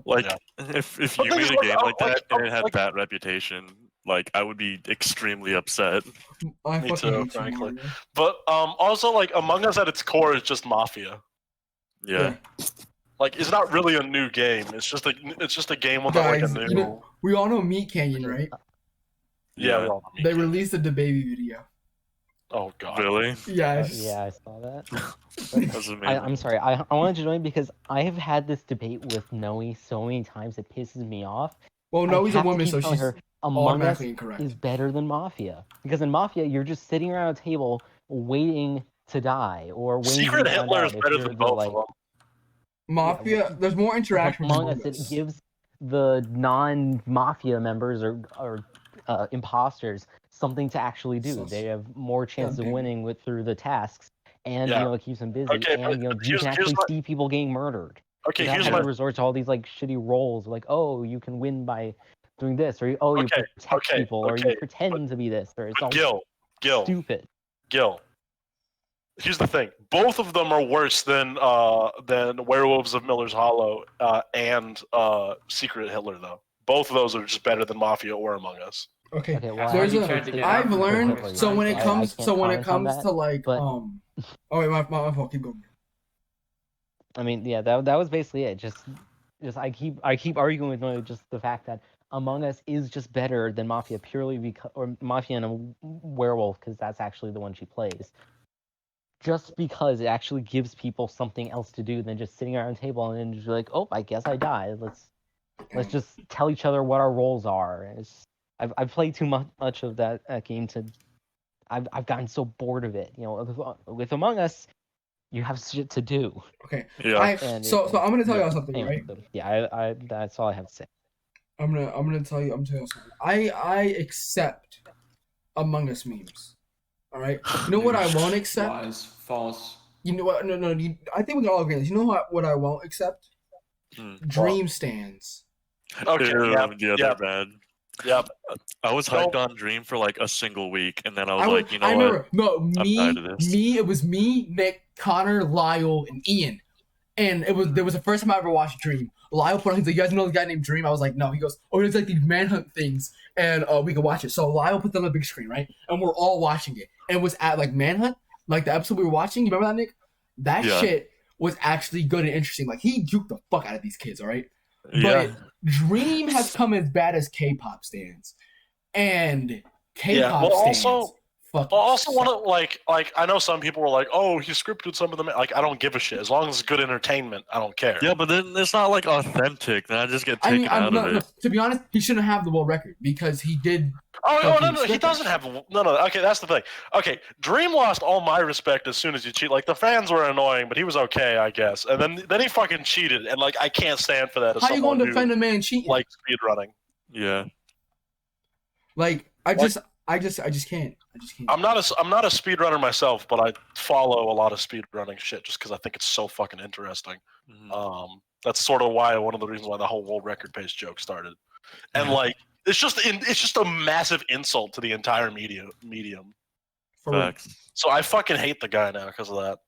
Like if you made a game like that and it had that reputation, like I would be extremely upset. Me too, frankly. But also like Among Us at its core is just Mafia. Yeah. Like it's not really a new game. It's just a game with like a new. You know, we all know Meat Canyon, right? Yeah. They released the baby video. Oh god. Really? Yes. Yeah, I saw that. That's amazing. I'm sorry. I wanted to join because I have had this debate with Noe so many times it pisses me off. Well, Noe's a woman, so she's her Among Us incorrect. Is better than Mafia because in Mafia you're just sitting around a table waiting to die or waiting. Secret Hitler is better than both of them. Mafia, there's more interaction. Among Us, it gives the non-Mafia members or imposters something to actually do. They have more chance of winning through the tasks, and it keeps them busy. Okay, and you can actually see people getting murdered. Okay, Without here's having my to resort to all these like shitty roles, like oh you can win by doing this, or you protect people, or you pretend to be this, or it's all stupid. Gil. Here's the thing: both of them are worse than Werewolves of Miller's Hollow and Secret Hitler, though. Both of those are just better than Mafia or Among Us. Okay, well, there's I've learned. Hitler, So when it comes, that, to like, but... oh wait, my fault. Keep going. I mean, yeah, that was basically it. Just I keep arguing with Noah, just the fact that Among Us is just better than Mafia purely because, or Mafia and a Werewolf, because that's actually the one she plays. Just because it actually gives people something else to do than just sitting around a table and just like, oh, I guess I died. Let's just tell each other what our roles are. And I've played too much of that game to. I've gotten so bored of it. You know, with Among Us, you have shit to do. Okay. Yeah. So I'm gonna tell y'all something, anyway, right? Yeah, I that's all I have to say. I'm gonna tell you something. I accept Among Us memes. All right. You know what I won't accept? Lies, false. You know what? No. I think we can all agree on this. You know what I won't accept? Dream stands. Okay. Yeah, they're bad. Yep. I was hyped on Dream for like a single week, and then I was like, you know what? I'm tired of this. It was me, Nick, Connor, Lyle, and Ian. And there was the first time I ever watched Dream. Lyle put on, he's like, you guys know the guy named Dream? I was like, no. He goes, oh, it's like these manhunt things, and we can watch it. So Lyle put them on the big screen, right? And we're all watching it. And it was at like Manhunt, like the episode we were watching. You remember that, Nick? That shit was actually good and interesting. Like he juked the fuck out of these kids, all right? Yeah. But Dream has come as bad as K-pop stands. And K-pop stands. Also want to like I know some people were like, oh, he scripted some of them. Like I don't give a shit as long as it's good entertainment. I don't care. Yeah, but then it's not like authentic. Then I just get taken out of it. No, to be honest, he shouldn't have the world record because he did. No, he doesn't have no. Okay, that's the thing. Okay, Dream lost all my respect as soon as he cheated. Like the fans were annoying, but he was okay, I guess. And then he fucking cheated, and like I can't stand for that. As how you gonna defend a man cheating? Like speed running. Yeah. Like I just can't. I'm not a speedrunner myself, but I follow a lot of speedrunning shit just because I think it's so fucking interesting. Mm-hmm. That's sort of why one of the reasons why the whole world record pace joke started, and like it's just a massive insult to the entire medium. So I fucking hate the guy now because of that.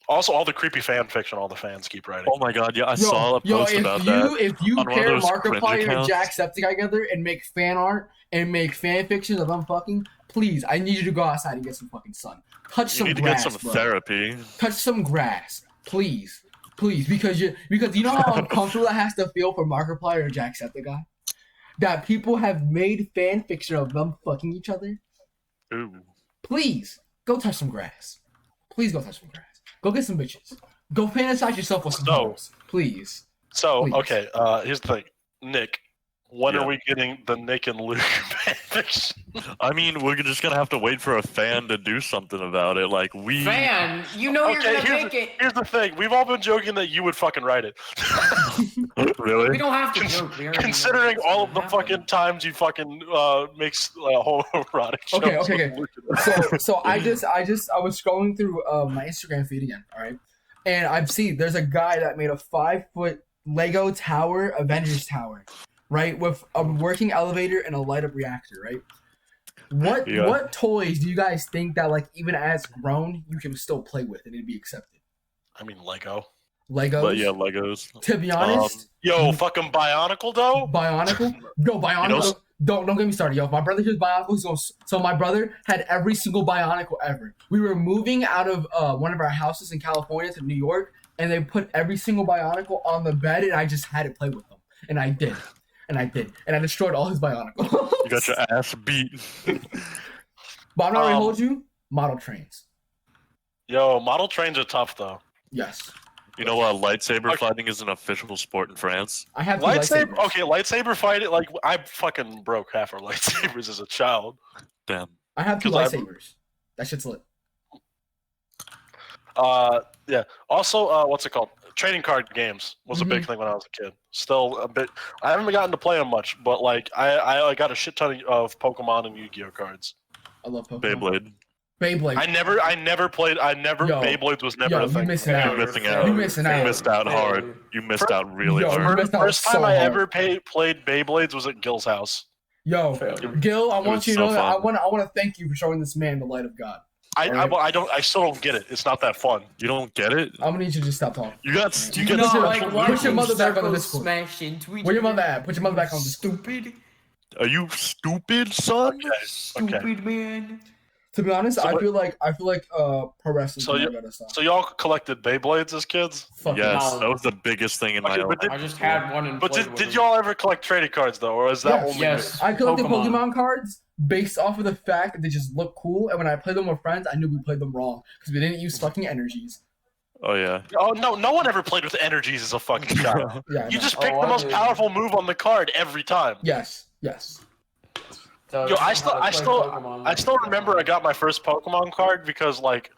Also, all the creepy fan fiction all the fans keep writing. Oh my god, yeah, I saw a post about that. If you pair Markiplier and Jacksepticeye together and make fan art and make fan fiction of them fucking, please, I need you to go outside and get some fucking sun. Touch some grass, get some therapy. Touch some grass, please, because you know how uncomfortable that has to feel for Markiplier and Jacksepticeye. That people have made fan fiction of them fucking each other. Ooh. Please go touch some grass. Please go touch some grass. Go get some bitches. Go fantasize yourself with some hoes, please. So, please. Okay, here's the thing. Nick, when are we getting the Nick and Luke fanfiction? I mean, we're just gonna have to wait for a fan to do something about it. Like, Fan, you know you're gonna make it. Here's the thing. We've all been joking that you would fucking write it. Really? We don't have to joke. Considering all of the fucking times you fucking makes homoerotic shows. Okay. So I was scrolling through my Instagram feed again, all right? And I've seen there's a guy that made a 5-foot Lego tower, Avengers tower, right? With a working elevator and a light up reactor, right? What toys do you guys think that like even as grown you can still play with and it'd be accepted? I mean Legos. But yeah, Legos. To be honest, fucking Bionicle though. Bionicle. Don't get me started, yo. If my brother hears Bionicle, so my brother had every single Bionicle ever. We were moving out of one of our houses in California to New York, and they put every single Bionicle on the bed, and I just had to play with them, and I did, and I destroyed all his Bionicles. You got your ass beat. But I'm not gonna hold you. Model trains. Yo, model trains are tough though. Yes. You know what? Lightsaber fighting is an official sport in France. I have lightsaber. Okay, lightsaber fighting. Like I fucking broke half our lightsabers as a child. Damn. I have 2 lightsabers. That shit's lit. Yeah. Also, what's it called? Trading card games was a big thing when I was a kid. Still a bit. I haven't gotten to play them much, but like I got a shit ton of Pokemon and Yu-Gi-Oh cards. I love Pokemon. Beyblade. Beyblade. I never played. Beyblades was never a thing. You missing out. You're missing out. You missing out. You missed out hard. You missed out really Yo, hard. you missed out First time so I hard. ever played Beyblades was at Gil's house. Yo, Gil, I It want was you to so know that I fun. want to thank you for showing this man the light of God. I still don't get it. It's not that fun. You don't get it? I'm gonna need you to just stop talking. You get Put your mother back on the Discord. Smash into each Where your mother other. at? Put your mother back on the Discord. Stupid. Are you stupid, son? Stupid man. To be honest, So I what- feel like pro wrestling. So you- gotta stop. So y'all collected Beyblades as kids? Fuck Yes, No. that was the biggest thing in my Okay, life. but I just had one and But played did with y'all ever collect trading cards though, or is that Yes. only Yes. I collected Pokemon cards based off of the fact that they just look cool, and when I played them with friends, I knew we played them wrong because we didn't use fucking energies. Oh yeah. me? Oh no one ever played with energies as a fucking child. Yeah. I You know. just pick Oh, the I most did. powerful move on the card every time. Yes. So Yo, I that's how to play Pokemon. I still remember I got my first Pokemon card because like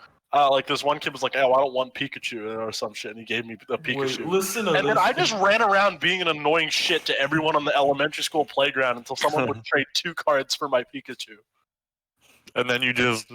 this one kid was like, "Oh, I don't want Pikachu" or some shit, and he gave me a Pikachu. Wait, listen to And then I just ran around being an annoying shit to everyone on the elementary school playground until someone would trade 2 cards for my Pikachu. And then you just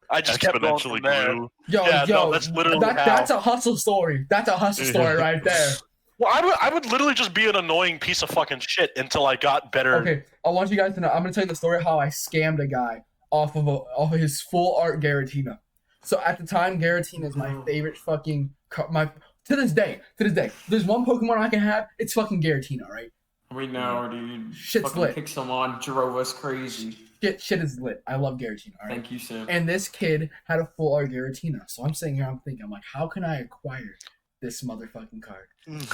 I just kept going exponentially from there. grew. Yeah, no, that's literally how. That's a hustle story. That's a hustle story right there. Well, I would literally just be an annoying piece of fucking shit until I got better. Okay, I want you guys to know. I'm gonna tell you the story how I scammed a guy off of his full art Garatina. So at the time, Garatina is my favorite fucking to this day. There's one Pokemon I can have. It's fucking Garatina, right? We know, dude. Shit's Fucking lit. Pixelmon drove us crazy. Shit is lit. I love Garatina. All right. Thank you, Sam. And this kid had a full art Garatina. So I'm sitting here, I'm thinking, I'm like, how can I acquire this motherfucking card?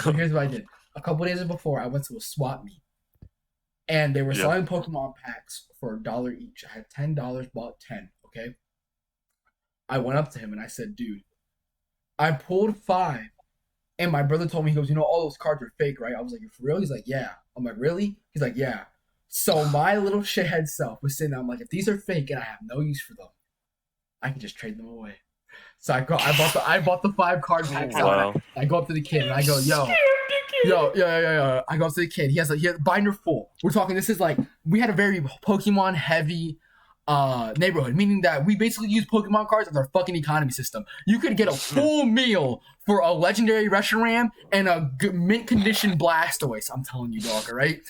So here's what I did. A couple days before, I went to a swap meet. And they were selling Pokemon packs for $1 each. I had $10, bought 10, okay? I went up to him and I said, dude, I pulled 5. And my brother told me, he goes, you know, all those cards are fake, right? I was like, you for real? He's like, yeah. I'm like, really? He's like, yeah. So my little shithead self was sitting there. I'm like, if these are fake and I have no use for them, I can just trade them away. So I bought the 5 card packs out. I go up to the kid and I go, yo. I go up to the kid. He has binder full. We're talking. This is like we had a very Pokemon heavy neighborhood, meaning that we basically use Pokemon cards as our fucking economy system. You could get a full meal for a legendary Reshiram and a mint condition Blastoise. I'm telling you, dog. All right.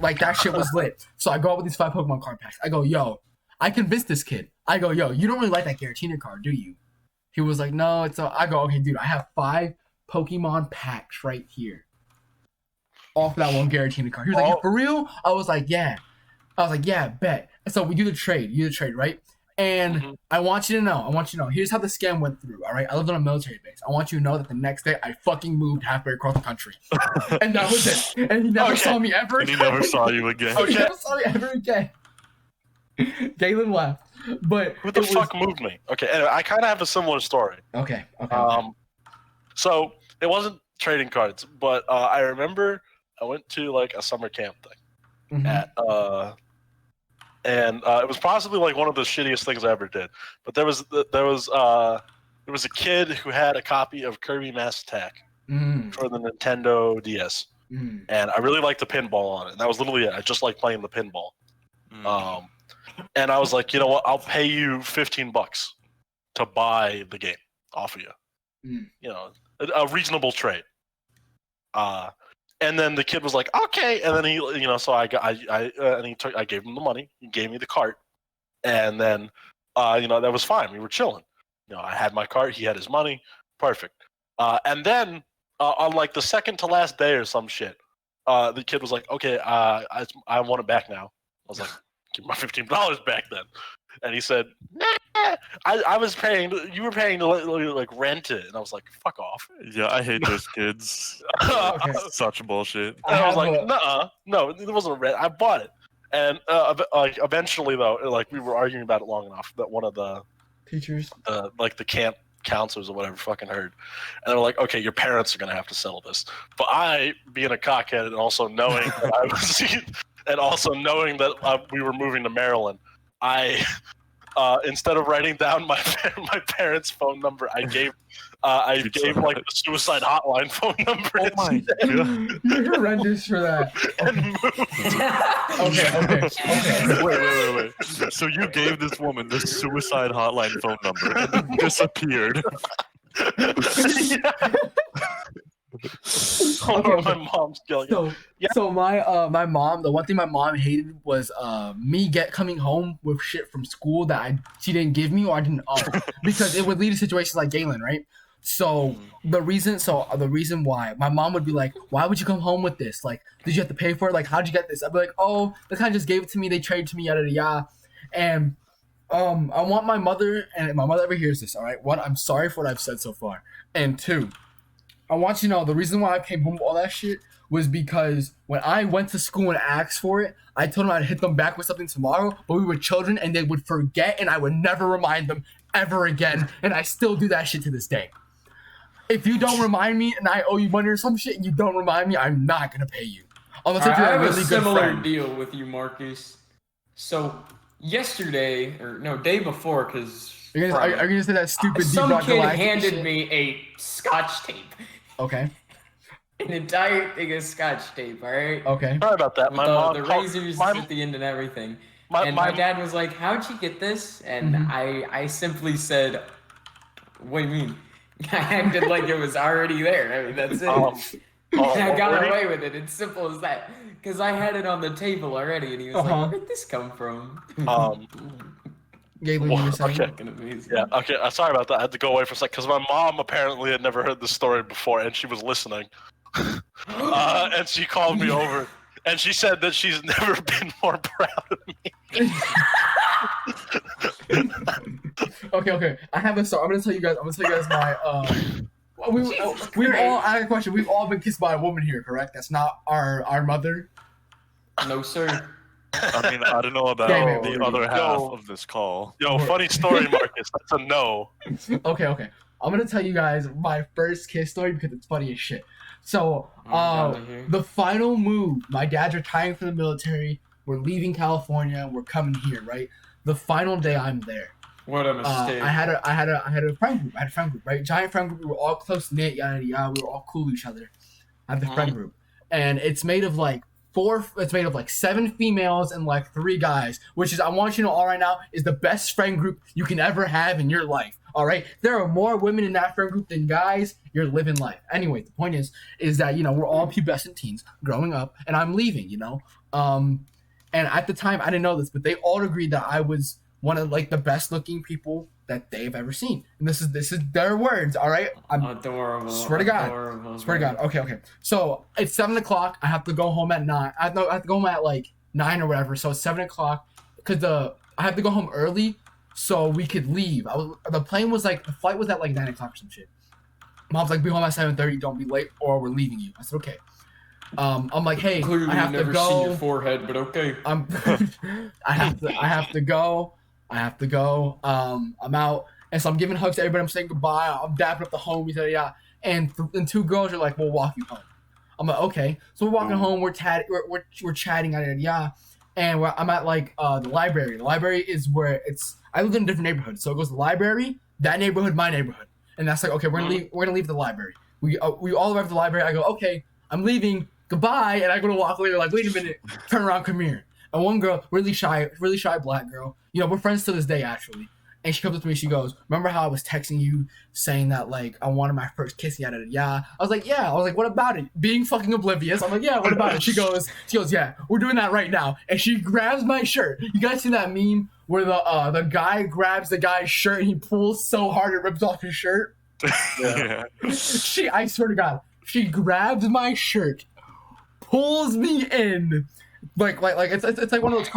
Like that shit was lit. So I go out with these 5 Pokemon card packs. I go, yo. I convinced this kid. I go, yo, you don't really like that Giratina card, do you? He was like, no, it's a... I go, okay, dude, I have 5 Pokemon packs right here. Off that one Giratina card. He was like, for real? I was like, yeah. Bet. And so we do the trade. You do the trade, right? And I want you to know. Here's how the scam went through, all right? I lived on a military base. I want you to know that the next day, I fucking moved halfway across the country. And that was it. And he never saw me ever And again. he never saw you again. He never saw me ever again. Galen left. But who the fuck moved me? Okay, anyway, I kind of have a similar story. Okay. So it wasn't trading cards, but I remember I went to like a summer camp thing at and it was possibly like one of the shittiest things I ever did. But there was a kid who had a copy of Kirby Mass Attack for the Nintendo DS, and I really liked the pinball on it. And that was literally it. I just like playing the pinball. And I was like, you know what? I'll pay you $15 to buy the game off of you. You know, a reasonable trade. And then the kid was like, okay. And then he, you know, so I gave him the money. He gave me the cart. And then, you know, that was fine. We were chilling. You know, I had my cart. He had his money. Perfect. And then on like the second to last day or some shit, the kid was like, okay, I want it back now. I was like, give my $15 back then. And he said, nah, I was paying, you were paying to like rent it. And I was like, fuck off. Yeah, I hate those kids. Such bullshit. And I was like, no, it wasn't a rent. I bought it. And like eventually though, like we were arguing about it long enough that one of the teachers, like the camp counselors or whatever fucking heard. And they were like, okay, your parents are going to have to settle this. But I, being a cockhead and also knowing that I was... and also knowing that we were moving to Maryland, I instead of writing down my parents' phone number, I gave like the suicide hotline phone number. Oh my god! You're horrendous for that. Okay. Wait. So you gave this woman the suicide hotline phone number and then disappeared. My mom's killing it. So my mom, the one thing my mom hated was me coming home with shit from school that she didn't give me or I didn't because it would lead to situations like Galen, right? So the reason why my mom would be like, why would you come home with this? Like, did you have to pay for it? Like, how'd you get this? I'd be like, oh, they kind of just gave it to me. They traded to me, yada yada. And I want my mother, and if my mother ever hears this, all right? One, I'm sorry for what I've said so far, and two, I want you to know the reason why I came home with all that shit was because when I went to school and asked for it, I told them I'd hit them back with something tomorrow, but we were children and they would forget and I would never remind them ever again. And I still do that shit to this day. If you don't remind me and I owe you money or some shit and you don't remind me, I'm not going to pay you. Unless if you're a really good friend. I have a similar deal with you, Marcus. So yesterday, or no, day before, because... Are you going to say that stupid some kid handed me a scotch tape. Okay. An entire thing of scotch tape, alright? Okay. Sorry about that. My mom, the razors at the end and everything. My dad was like, how'd you get this? And I simply said, what do you mean? I acted like it was already there. I mean, that's it. And I got away with it. It's simple as that. Because I had it on the table already, and he was like, where'd this come from? Galen, you were saying? Yeah, okay. Sorry about that. I had to go away for a sec because my mom apparently had never heard the story before, and she was listening. And she called me over, and she said that she's never been more proud of me. Okay. I have a story. I'm gonna tell you guys my we've all. I have a question. We've all been kissed by a woman here, correct? That's not our mother. No, sir. I mean, I don't know about the other half of this call. Yo, funny story, Marcus. That's a no. Okay. I'm gonna tell you guys my first kiss story because it's funny as shit. So, the final move. My dad's retiring from the military. We're leaving California. We're coming here, right? The final day I'm there. What a mistake. I had a friend group. Right? Giant friend group. We were all close knit. Yada yada. We were all cool with each other. I have the friend group, and it's made of like 7 females and like 3 guys, which is, I want you to know all right now, is the best friend group you can ever have in your life. All right, there are more women in that friend group than guys. You're living life. Anyway, the point is that we're all pubescent teens growing up, and I'm leaving. And at the time I didn't know this, but they all agreed that I was one of like the best looking people that they've ever seen. And this is their words. All right, I'm adorable. Swear to God. Adorable, swear to God. Okay. So it's 7:00. I have to go home at 9. I have to go home at like 9 or whatever. So it's 7:00 because I have to go home early so we could leave. The flight was at like 9:00 or some shit. Mom's like, be home at 7:30. Don't be late or we're leaving you. I said okay. I'm like, hey, clearly I have to go. Seen your forehead, but okay. I have to go. I'm out, and so I'm giving hugs to everybody. I'm saying goodbye. I'm dapping up the homies. Yeah. And 2 girls are like, we'll walk you home. I'm like, okay. So we're walking home. We're chatting. Yeah. And I'm at like the library. The library is where I live in a different neighborhood, so it goes to the library, that neighborhood, my neighborhood, and that's like, okay, we're gonna leave the library. We all arrive at the library. I go, okay, I'm leaving. Goodbye. And I go to walk later. Like, wait a minute. Turn around. Come here. And one girl, really shy black girl. We're friends to this day, actually. And she comes up to me. She goes, remember how I was texting you saying that, like, I wanted my first kiss? Yada, yada. I was like, yeah. I was like, what about it? Being fucking oblivious. I'm like, yeah, what about it? She goes, yeah, we're doing that right now. And she grabs my shirt. You guys see that meme where the guy grabs the guy's shirt and he pulls so hard it rips off his shirt? Yeah. I swear to God, she grabs my shirt, pulls me in, like it's like one of those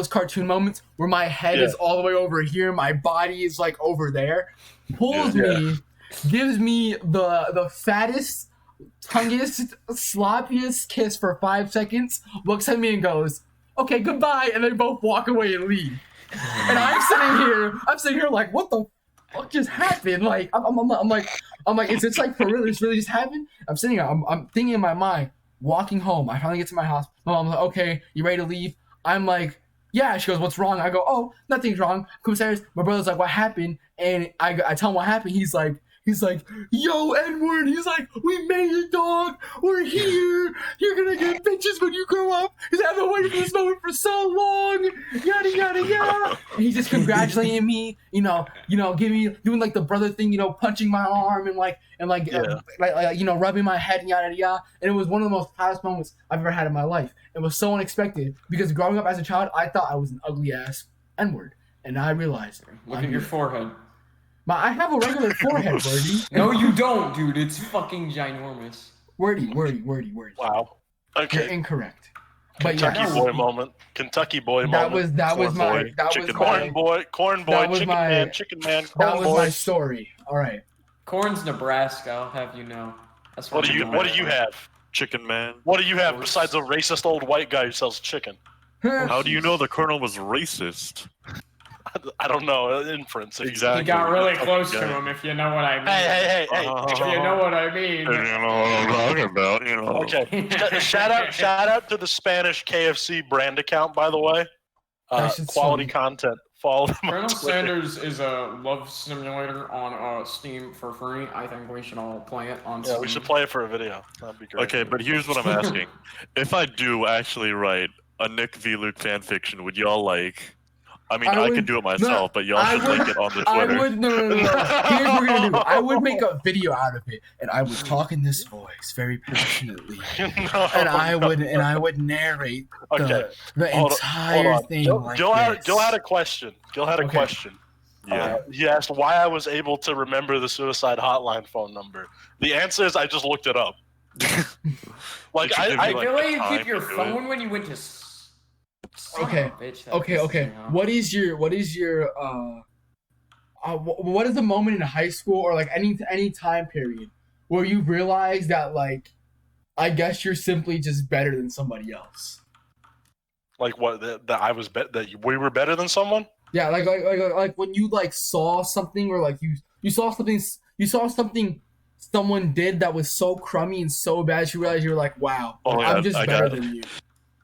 cartoon moments where my head is all the way over here, my body is like over there, pulls me, gives me the fattest, tonguest, sloppiest kiss for 5 seconds, looks at me and goes, okay, goodbye, and they both walk away and leave. And I'm sitting here like, what the fuck just happened? Like, I'm like, is this like for real? This really just happened? I'm sitting here, I'm thinking in my mind, walking home. I finally get to my house. My mom's like, okay, you ready to leave? I'm like, yeah. She goes, what's wrong? I go, oh, nothing's wrong. Come upstairs. My brother's like, what happened? And I tell him what happened. He's like, yo, N-word. He's like, we made it, dog. We're here. You're gonna get bitches when you grow up. He's like, I've been waiting for this moment for so long. Yada yada yada. And he's just congratulating me. Doing like the brother thing. Punching my arm and rubbing my head and yada yada. And it was one of the most proudest moments I've ever had in my life. It was so unexpected because growing up as a child, I thought I was an ugly ass N-word, and I realized. Look at your forehead. I have a regular forehead, Werty. No, you don't, dude. It's fucking ginormous. Werty. Wow. Okay. You're incorrect. Kentucky boy moment. Kentucky boy moment. That was my chicken man. That was my story. All right. Corn's Nebraska. I'll have you know. That's what do you have? Chicken man. What do you have besides a racist old white guy who sells chicken? How do you know the colonel was racist? I don't know. Inference. Exactly. You got really close to him, if you know what I mean. Hey. If you know what I mean. You know what I'm talking about, Okay. Shout out to the Spanish KFC brand account, by the way. Quality content. Follow them. Colonel Sanders is a love simulator on Steam for free. I think we should all play it on Steam. Yeah, we should play it for a video. That'd be great. Okay, but here's what I'm asking. If I do actually write a Nick V. Luke fan fiction, would y'all like... I could do it myself, but y'all should link it on the Twitter. No. Here's what we're gonna do. I would make a video out of it, and I would talk in this voice very passionately, and I would narrate the entire thing. Gil had a question. Yeah. He asked why I was able to remember the suicide hotline phone number. The answer is I just looked it up. I feel like you keep your phone when you went to. Okay. What is the moment in high school or like any time period where you realize that like I guess you're simply just better than somebody else? Like what? That we were better than someone? Yeah, like when you like saw something or like you saw something someone did that was so crummy and so bad you realize you were like, wow, I'm just better than you.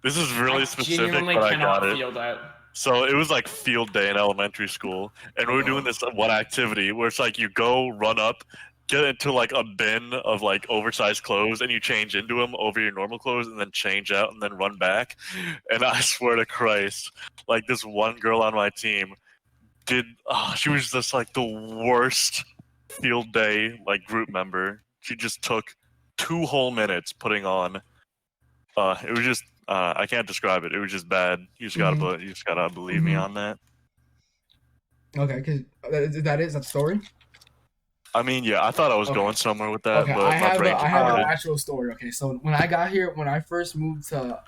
This is really specific, but I got it. So it was like field day in elementary school, and we were doing this one activity where it's like you go run up, get into like a bin of like oversized clothes, and you change into them over your normal clothes, and then change out, and then run back. And I swear to Christ, like this one girl on my team she was just like the worst field day like group member. She just took 2 whole minutes putting on. It was just. I can't describe it. It was just bad. You just gotta believe me on that. Okay, because that is that story. I mean, yeah, I thought I was going somewhere with that. Okay, but I have an actual story. Okay, so when I got here, when I first moved to,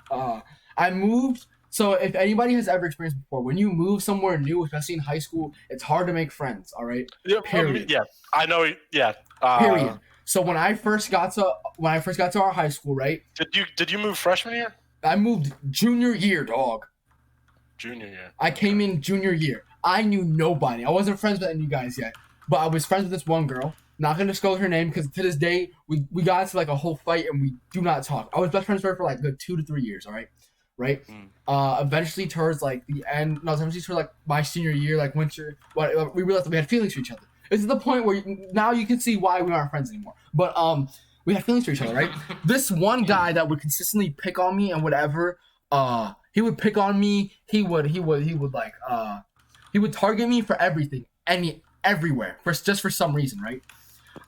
I moved. So if anybody has ever experienced before, when you move somewhere new, especially in high school, it's hard to make friends. All right. Yeah. Period. Yeah. I know. Yeah. Period. So when I first got to our high school, right? Did you move freshman year? I moved junior year, dog. Junior year. I came in junior year. I knew nobody. I wasn't friends with any of you guys yet, but I was friends with this one girl. Not gonna disclose her name because to this day we got into like a whole fight and we do not talk. I was best friends with her for like good 2 to 3 years. All right. Right. Eventually towards like the end. No, eventually towards like my senior year, like winter. We realized that we had feelings for each other. It's to the point where now you can see why we aren't friends anymore. But we had feelings for each other, right? This one guy that would consistently pick on me and whatever, he would pick on me. He would target me for everything, everywhere, for some reason, right?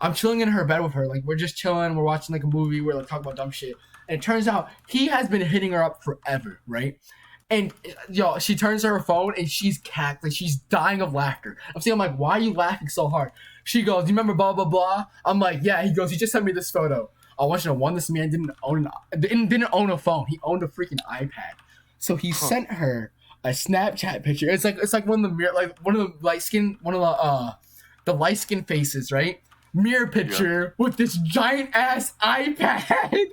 I'm chilling in her bed with her, like we're just chilling, we're watching like a movie, we're like talking about dumb shit, and it turns out he has been hitting her up forever, right? And she turns to her phone and she's cackling, she's dying of laughter. I'm like, why are you laughing so hard? She goes, do you remember blah, blah, blah? I'm like, yeah. He goes, he just sent me this photo. I want you to know, one, this man didn't own a phone. He owned a freaking iPad. So he sent her a Snapchat picture. It's like one of the light skin faces, right? mirror picture with this giant ass iPad in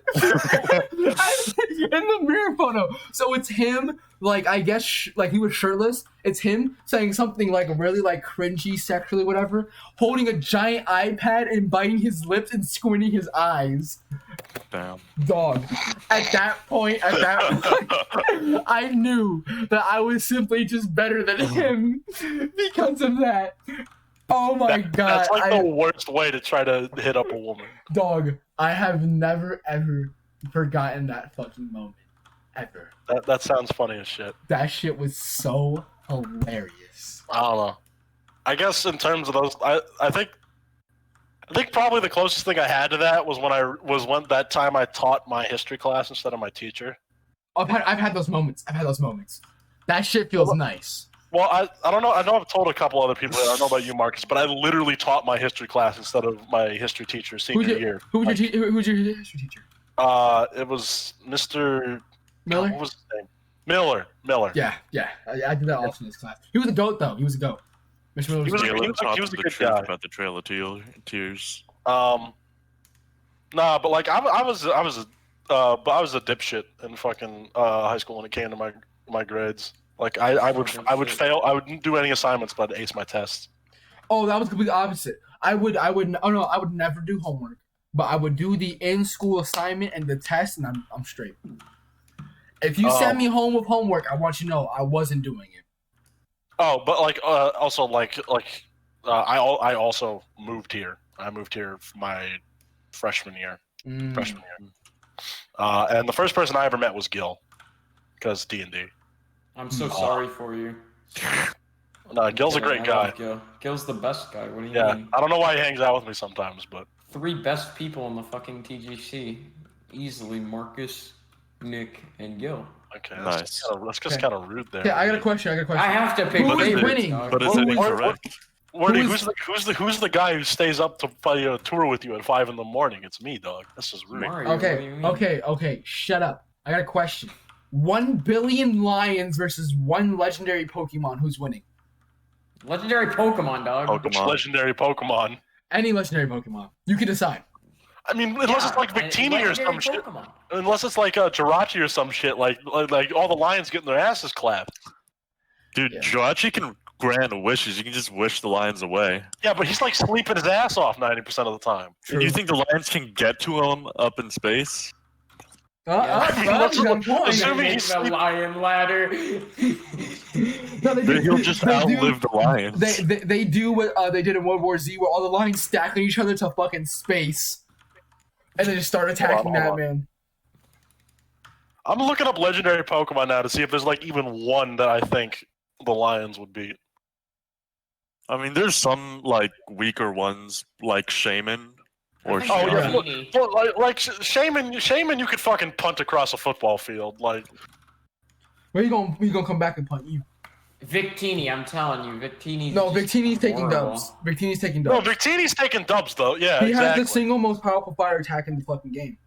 the mirror photo. So it's him, like, I guess, like, he was shirtless. It's him saying something, like, really, like, cringy sexually, whatever, holding a giant iPad and biting his lips and squinting his eyes. Damn. Dog. At that point, I knew that I was simply just better than him because of that. Oh my god. That's like the worst way to try to hit up a woman. Dog, I have never ever forgotten that fucking moment. Ever. That sounds funny as shit. That shit was so hilarious. I don't know. I guess in terms of those, I think probably the closest thing I had to that was when that time I taught my history class instead of my teacher. I've had those moments. That shit feels nice. Well, I don't know. I know I've told a couple other people. I don't know about you, Marcus, but I literally taught my history class instead of my history teacher senior year. Who was your history teacher? It was Mr. Miller. What was his name? Miller. Yeah. I did that also in his class. He was a goat, though. He was a goat. Mr. Miller was he was a good guy. About the Trail of Tears. Nah, but like I was a dipshit in fucking high school when it came to my grades. Like I would fail. I wouldn't do any assignments, but I'd ace my tests. Oh, that was completely opposite. I would never do homework, but I would do the in-school assignment and the test, and I'm straight. If you sent me home with homework, I want you to know I wasn't doing it. Oh, but like also I also moved here. I moved here for my freshman year. And the first person I ever met was Gil, because D&D. I'm so sorry for you. No, Gil's a great guy. Gil. Gil's the best guy. What do you mean? I don't know why he hangs out with me sometimes, but 3 best people in the fucking TGC, easily Marcus, Nick, and Gil. Okay, nice. That's just kind of rude there. Yeah, I got a question. I have to pick. Who is winning? But is it incorrect? Werty, who's the guy who stays up to play a tour with you at 5 a.m? It's me, dog. This is rude. Mario, Okay. Shut up. I got a question. 1 billion lions versus 1 legendary Pokemon. Who's winning? Legendary Pokemon, dog. Which legendary Pokemon? Any legendary Pokemon. You can decide. I mean, unless it's like Victini or some shit. Unless it's like Jirachi or some shit. Like all the lions getting their asses clapped. Dude, Jirachi can grant wishes. You can just wish the lions away. Yeah, but he's like sleeping his ass off 90% of the time. Do you think the lions can get to him up in space? Assuming he's a lion ladder. He'll just outlive the lions. They do what they did in World War Z, where all the lions stack on each other to fucking space, and they just start attacking that man. I'm looking up legendary Pokemon now to see if there's like even one that I think the lions would beat. I mean, there's some like weaker ones, like Shaman. Or like Shaman, you could fucking punt across a football field. Like, where you gonna come back and punt you? Victini, I'm telling you, Victini's. No, Victini's taking dubs. Victini's taking dubs. No, Victini's taking dubs though. Yeah, he has the single most powerful fire attack in the fucking game.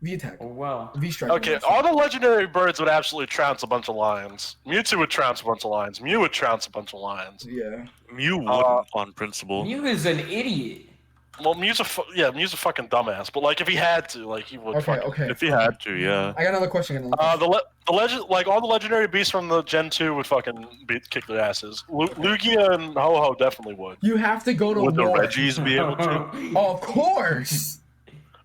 V attack. Oh wow. V strike. Okay, all the legendary birds would absolutely trounce a bunch of lions. Mewtwo would trounce a bunch of lions. Mew would trounce a bunch of lions. Yeah. Mew wouldn't on principle. Mew is an idiot. Well, Mew's a fucking dumbass. But like, if he had to, like, he would. Okay. If he had to, yeah. I got another question. The legend, like all the legendary beasts from the Gen 2 would fucking kick their asses. Lugia and Ho-Ho definitely would. You have to go to Would war. the Reggies be able to? Oh, of course.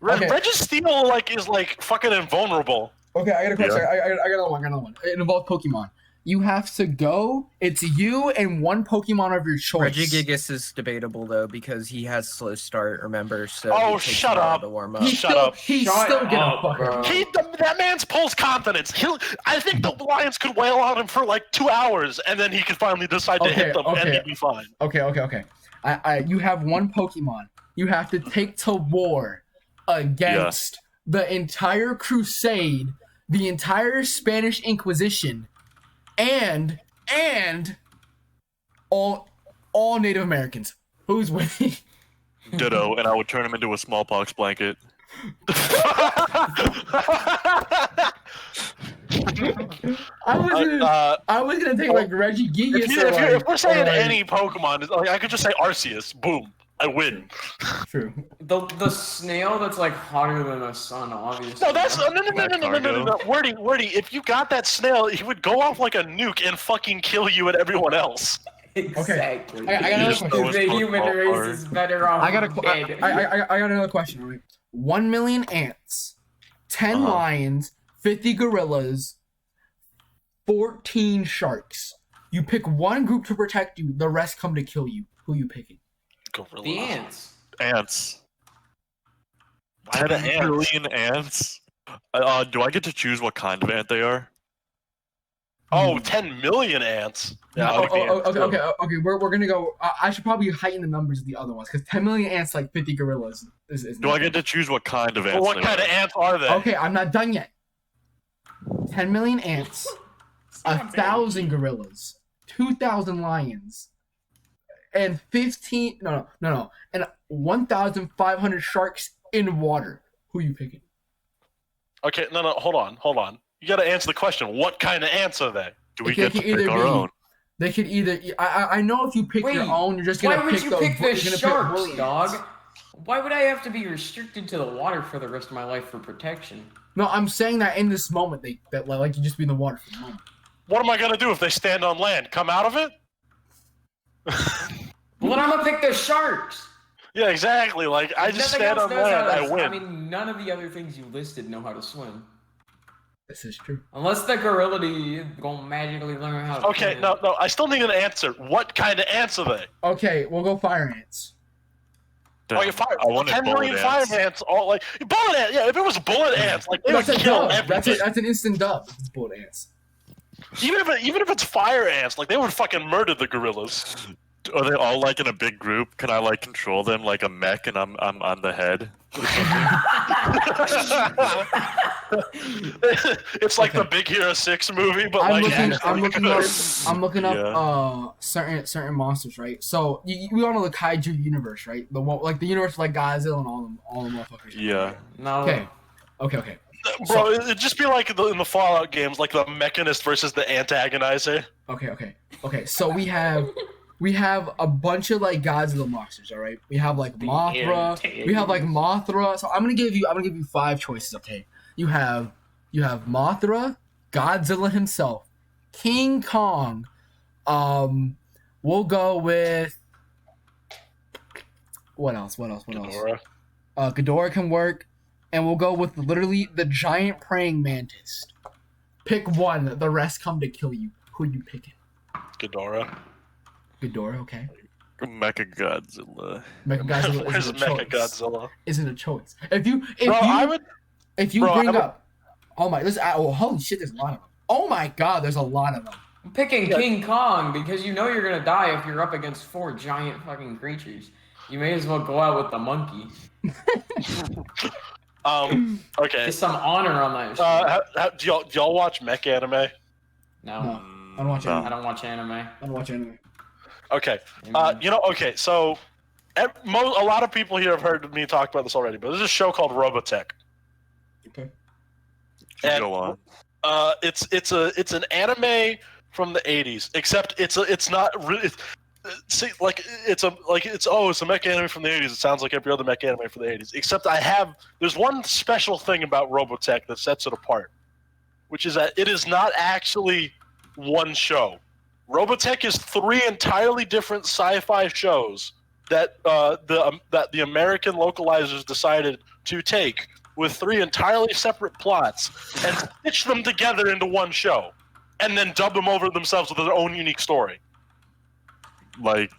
Registeel is fucking invulnerable. Okay, I got a question. Yeah. I got another one. It involves Pokemon. You have to go. It's you and 1 Pokemon of your choice. Regigigas is debatable though because he has slow start. Remember? So shut up! To warm up. He's still getting fucking. That man's pulls confidence. I think the lions could wail on him for like 2 hours, and then he could finally decide to hit them, and he'd be fine. Okay. You have 1 Pokemon. You have to take to war against the entire Crusade, the entire Spanish Inquisition, and all Native Americans. Who's winning? Ditto, and I would turn him into a smallpox blanket. I was gonna take like Regigigas. If we're saying any Pokemon, like, I could just say Arceus. Boom. I win. True. The snail that's like hotter than the sun, obviously. No, that's no. Werty, if you got that snail, he would go off like a nuke and fucking kill you and everyone else. Exactly. I got another question. The human race is better off dead. I got another question. Right? 1 million ants, 10 lions, 50 gorillas, 14 sharks. You pick one group to protect you. The rest come to kill you. Who you picking? Gorilla. The ants. Ants. Why the 10 million ants? Do I get to choose what kind of ant they are? Oh, 10 million ants. Yeah, okay. We're gonna go. I should probably heighten the numbers of the other ones because 10 million ants like 50 gorillas. Do I get to choose what kind of ants? Well, what kind of ants are they? Okay, I'm not done yet. 10 million ants, 1,000 gorillas, 2,000 lions, and 1,500 sharks in water. Who you picking? Okay, no, hold on. You gotta answer the question. What kind of ants are they? Do we get to pick our own? They could either. I know if you pick your own, you're just gonna why would pick you those. pick the sharks, pick dog? Why would I have to be restricted to the water for the rest of my life for protection? No, I'm saying that in this moment, that like you just be in the water for the moment. What am I gonna do if they stand on land? Come out of it? Well, then I'm gonna pick the sharks. Yeah, exactly. Like I just stand on land, I win. I mean, none of the other things you listed know how to swim. This is true. Unless the gorilla gonna magically learn how to Okay, swim. no, I still need an answer. What kind of ants are they? Okay, we'll go fire ants. Oh, you fire! I wanted 10 million fire ants, all like bullet ants. Yeah, if it was bullet ants, like they would kill everything. That's an instant dub. It's bullet ants. Even if it's fire ants, like they would fucking murder the gorillas. Are they all like in a big group? Can I like control them like a mech and I'm on the head? It's like the Big Hero 6 movie, but I'm looking up certain monsters, right? So we all know the kaiju universe, right? The one like the universe like Godzilla and all the motherfuckers. Yeah. No. Okay. Bro, it'd just be like in the Fallout games, like the mechanist versus the antagonizer. Okay. So we have a bunch of like Godzilla monsters, all right? We have like Mothra. We have like Mothra. So I'm gonna give you 5 choices, okay? You have Mothra, Godzilla himself, King Kong. We'll go with what else? Ghidorah. Ghidorah can work, and we'll go with literally the giant praying mantis. Pick one. The rest come to kill you. Who you picking? Ghidorah, okay. Mechagodzilla. Where's Mechagodzilla? Isn't a choice. If you bring up, oh my, holy shit, there's a lot of them. Oh my god, there's a lot of them. I'm picking King Kong because you know you're gonna die if you're up against 4 giant fucking creatures. You may as well go out with the monkey. Okay. Get some honor on that. Do y'all watch mech anime? No. I don't watch anime. I don't watch anime. Okay. So a lot of people here have heard me talk about this already, but there's a show called Robotech. Okay. And, go on. It's an anime from the 80s, except it's not really. It's a mech anime from the 80s. It sounds like every other mech anime from the 80s, except there's one special thing about Robotech that sets it apart, which is that it is not actually one show. Robotech is 3 entirely different sci-fi shows that the American localizers decided to take with 3 entirely separate plots and stitch them together into one show, and then dub them over themselves with their own unique story. Like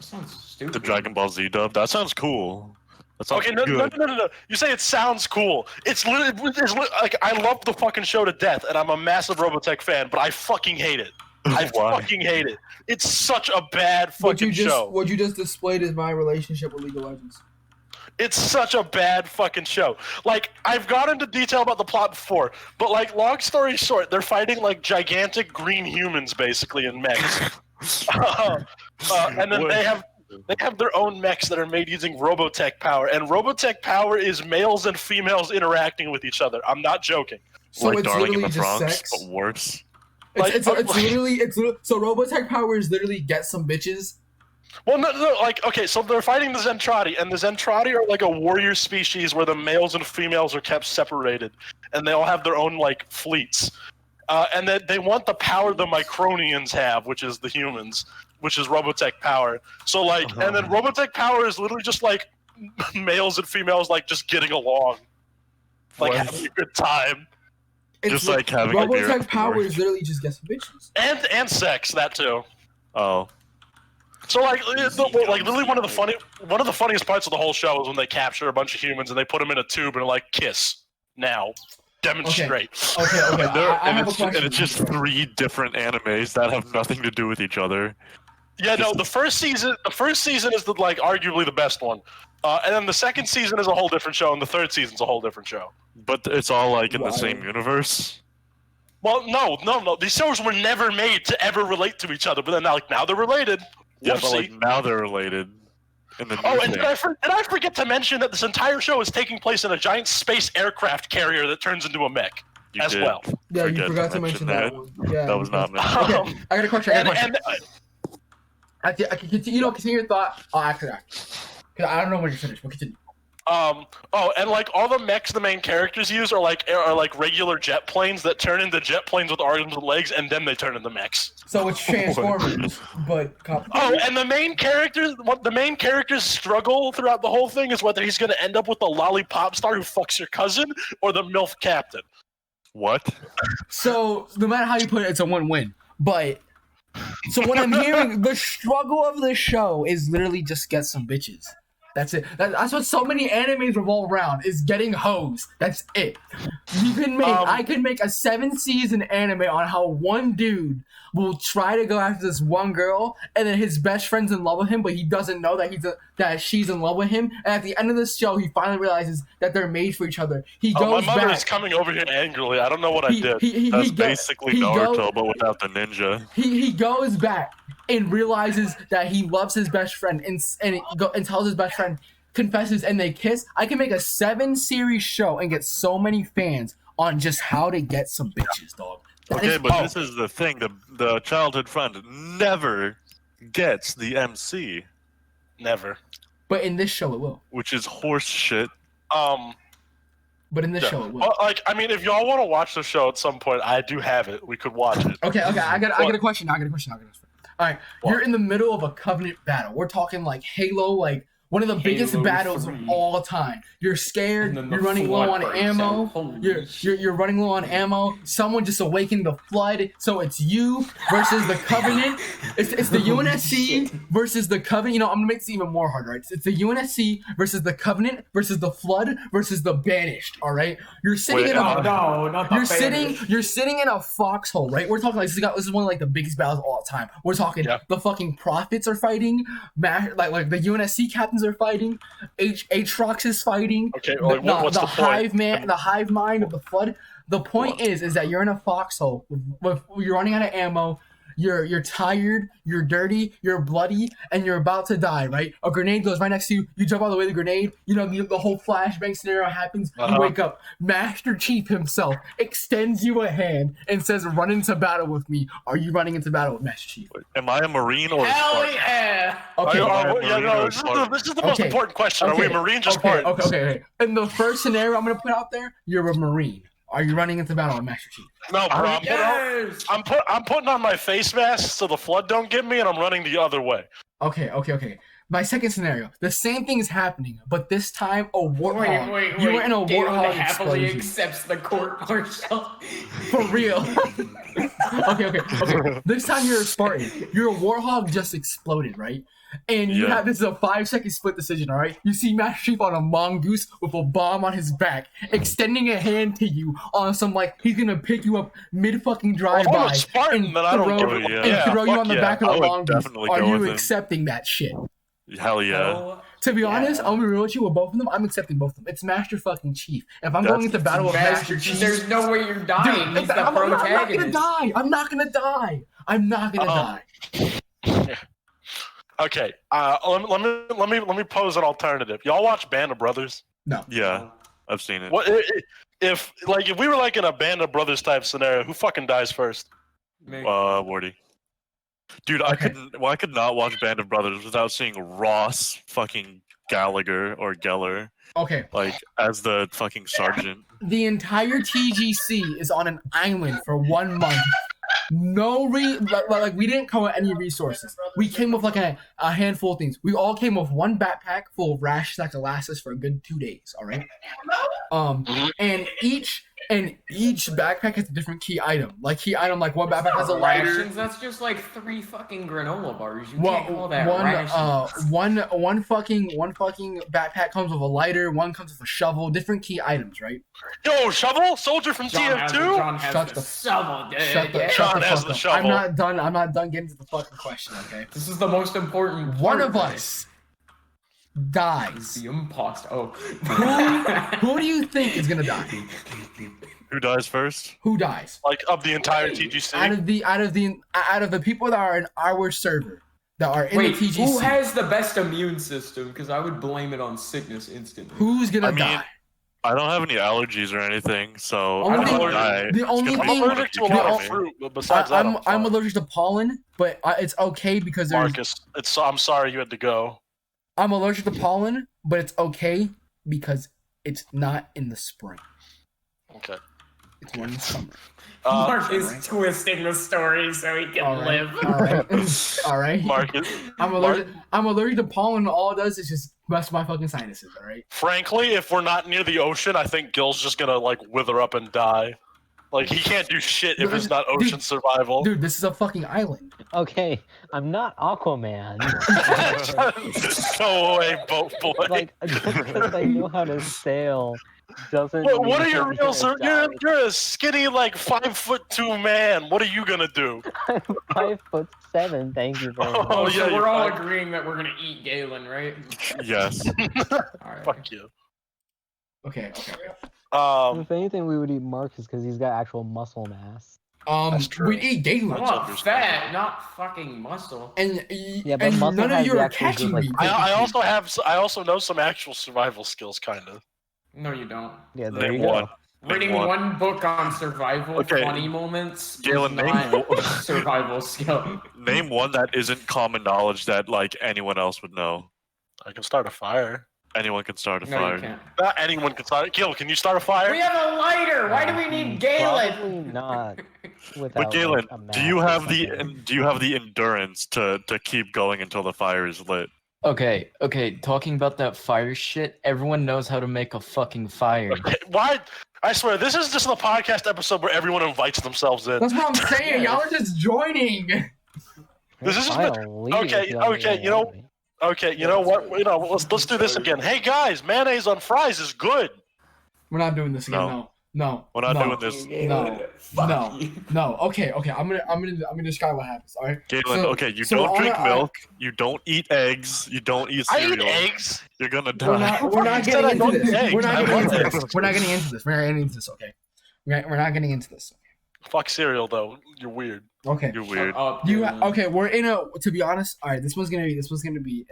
the Dragon Ball Z dub. That sounds cool. That sounds okay, good. No. You say it sounds cool. It's like I love the fucking show to death, and I'm a massive Robotech fan, but I fucking hate it. I fucking hate it. It's such a bad fucking show. What you just displayed is my relationship with League of Legends. It's such a bad fucking show. Like, I've gone into detail about the plot before, but like, long story short, they're fighting like gigantic green humans basically in mechs. And then they have their own mechs that are made using Robotech power, and Robotech power is males and females interacting with each other. I'm not joking. So like it's Darling in literally the just Bronx, sex? but worse. It's literally so Robotech power is literally get some bitches. Well, no, like, okay, so they're fighting the Zentradi, and the Zentradi are like a warrior species where the males and females are kept separated, and they all have their own, like, fleets. And they want the power the Micronians have, which is the humans, which is Robotech power. So, like, and then Robotech power is literally just, like, males and females, like, just getting along. Like, having a good time. It's like having Robotech power is literally just get some bitches. And sex, that too. Oh. So like literally one of the funniest parts of the whole show is when they capture a bunch of humans and they put them in a tube and like kiss now. Demonstrate. Okay. I have a question. And it's just 3 different animes that have nothing to do with each other. Yeah, no, the first season is like arguably the best one. And then the second season is a whole different show, and the third season's a whole different show. But it's all like in the same universe? Well, no. These shows were never made to ever relate to each other, but then now they're related. Yeah, but like now they're related. In the and did I forget to mention that this entire show is taking place in a giant space aircraft carrier that turns into a mech well. Yeah, you forgot to mention that one. Yeah, that was not mentioned. Okay, I got a question. I can continue. Continue your thought. After that, because I don't know when you're finished. We'll continue. And like all the mechs the main characters use are like regular jet planes that turn into jet planes with arms and legs, and then they turn into mechs. So it's Transformers, but and the main character's struggle throughout the whole thing is whether he's gonna end up with the lollipop star who fucks your cousin or the MILF captain. What? So no matter how you put it, it's a win-win. But so what I'm hearing, the struggle of the show is literally just get some bitches. That's it. That's what so many animes revolve around, is getting hoes. That's it. I could make a 7-season anime on how one dude will try to go after this one girl, and then his best friend's in love with him, but he doesn't know that she's in love with him. And at the end of the show, he finally realizes that they're made for each other. He goes my mother back. is coming over here angrily. I don't know what I did. That's basically Naruto, but without the ninja. He goes back and realizes that he loves his best friend, and tells his best friend, confesses, and they kiss. I can make a 7-series show and get so many fans on just how to get some bitches, dog. This is the thing. The childhood friend never gets the MC. Never. But in this show, it will. Which is horse shit. But in this show, it will. Well, like, I mean, if y'all want to watch the show at some point, I do have it. We could watch it. Okay. I got a question. All right. You're in the middle of a Covenant battle. We're talking like Halo, like one of the biggest battles of all time. You're scared. You're running low on ammo. You're running low on ammo. Someone just awakened the flood. So it's you versus the Covenant. It's the UNSC versus the Covenant. You know, I'm gonna make this even more hard, right? It's the UNSC versus the Covenant versus the Flood versus the Banished. All right. You're sitting in You're sitting in a foxhole, right? We're talking like this is one of like the biggest battles of all time. We're talking the fucking Prophets are fighting, like the UNSC captains are fighting, Aatrox is fighting. Okay, what's the hive man, the hive mind of the Flood. The point is that you're in a foxhole. You're running out of ammo. You're tired. You're dirty. You're bloody, and you're about to die. Right? A grenade goes right next to you. You jump out of the way of the grenade. You know the whole flashbang scenario happens. You wake up. Master Chief himself extends you a hand and says, "Run into battle with me." Are you running into battle with Master Chief? Am I a Marine or? Hell yeah! Okay. This is the most important question. Are we Marines or Spartans? Okay. In the first scenario I'm gonna put out there, you're a Marine. Are you running into battle with Master Chief? No, bro. I'm putting on my face mask so the Flood don't get me, and I'm running the other way. Okay. My second scenario, the same thing is happening, but this time a warthog. Wait. You were in a warthog happily explosion. accepts the court-martial. For real. Okay. This time you're a Spartan. Your warthog just exploded, right? And you have this is a 5-second split decision, all right? You see Master Chief on a mongoose with a bomb on his back, extending a hand to you on some like he's gonna pick you up mid fucking drive by and throw you on the back of the mongoose. Are you accepting that shit? Hell yeah. To be honest, I'm gonna be real with you with both of them. I'm accepting both of them. It's Master fucking Chief. And if I'm going into battle with Master Chief, there's no way you're dying. He's the protagonist. I'm not gonna die. Okay. Let me pose an alternative. Y'all watch Band of Brothers? No. Yeah, I've seen it. What if we were like in a Band of Brothers type scenario? Who fucking dies first? Werty. Dude, I could not watch Band of Brothers without seeing Ross fucking Gallagher or Geller, Okay. like as the fucking sergeant. The entire TGC is on an island for 1 month. No like we didn't come with any resources. We came with like a handful of things. We all came with one backpack full of rations that could last us for a good 2 days. All right. And each backpack has a different key item. Like key item, like one backpack has a lighter. Rations, that's just like 3 fucking granola bars. You can't call that rations. One fucking backpack comes with a lighter. One comes with a shovel. Different key items, right? Yo, shovel, soldier from TF2. John has the shovel, dude. John has the shovel. I'm not done getting to the fucking question. Okay. This is the most important. One of us dies. The imposter. Oh. Who do you think is gonna die? Who dies first? Who dies? Like of the entire TGC? Out of the people that are in our server, that are in the TGC. Who has the best immune system? Because I would blame it on sickness instantly. Who's gonna die? I don't have any allergies or anything, so I'm allergic to a lot of fruit, but besides that, I'm allergic to pollen, but it's okay because there's. Marcus, I'm sorry you had to go. I'm allergic to pollen, but it's okay because it's not in the spring. Okay. It's more in the summer. Mark is twisting the story so he can live. All right. Marcus. I'm allergic to pollen, and all it does is just mess my fucking sinuses, all right? Frankly, if we're not near the ocean, I think Gil's just gonna like wither up and die. Like he can't do shit if it's not ocean survival. Dude, this is a fucking island. Okay, I'm not Aquaman. Go away, boat boy. Like, just because I know how to sail doesn't. What are your real? You're a skinny, like 5'2" man. What are you gonna do? I'm 5'7". Thank you very much. Oh, so we're all agreeing that we're gonna eat Galen, right? Yes. Alright. Fuck you. Okay. If anything, we would eat Marcus because he's got actual muscle mass. We'd eat Galen. Fat, not fucking muscle. And muscle none of you are catching me. I also know some actual survival skills, kind of. No, you don't. Yeah, there you go. Reading one book on survival, funny moments, Galen, is not survival skill. Name one that isn't common knowledge that like anyone else would know. I can start a fire. Anyone can start a fire. You can't. Not anyone can start. Gil, can you start a fire? We have a lighter. Why do we need Galen? Probably not. But Galen, do you have the endurance to keep going until the fire is lit? Okay. Talking about that fire shit, everyone knows how to make a fucking fire. Okay, why? I swear, this is just the podcast episode where everyone invites themselves in. That's what I'm saying. Y'all are just joining. This is just okay. You know what? Let's do this again. Hey guys, mayonnaise on fries is good. We're not doing this again. No. We're not doing this. No. Okay. I'm gonna describe what happens. All right. Galen, you don't drink milk. You don't eat eggs. You don't eat cereal. I eat eggs. You're gonna die. We're not getting into this. We're not getting into this. Okay. We're not getting into this. Fuck cereal though. You're weird. Okay. You're weird. We're in a. To be honest, all right. This one's gonna be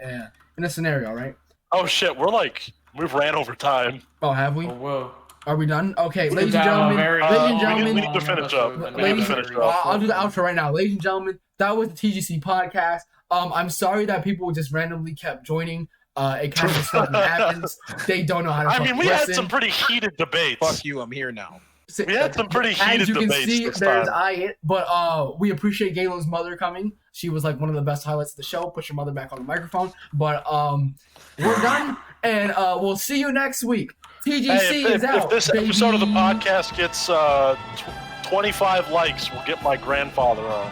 in a scenario, right? Oh shit. We've ran over time. Oh, have we? Oh, whoa. Are we done? Okay, ladies and gentlemen. We need to finish up. I'll do the outro right now. Ladies and gentlemen, that was the TGC podcast. I'm sorry that people just randomly kept joining. It kind of just fucking happens. They don't know how to fucking listen. We had some pretty heated debates. Fuck you, I'm here now. We had some pretty heated debates. As you can see, there's but we appreciate Galen's mother coming. She was like one of the best highlights of the show. Put your mother back on the microphone. But we're done, and we'll see you next week. TGC is out. If this episode of the podcast gets 25 likes, we'll get my grandfather on.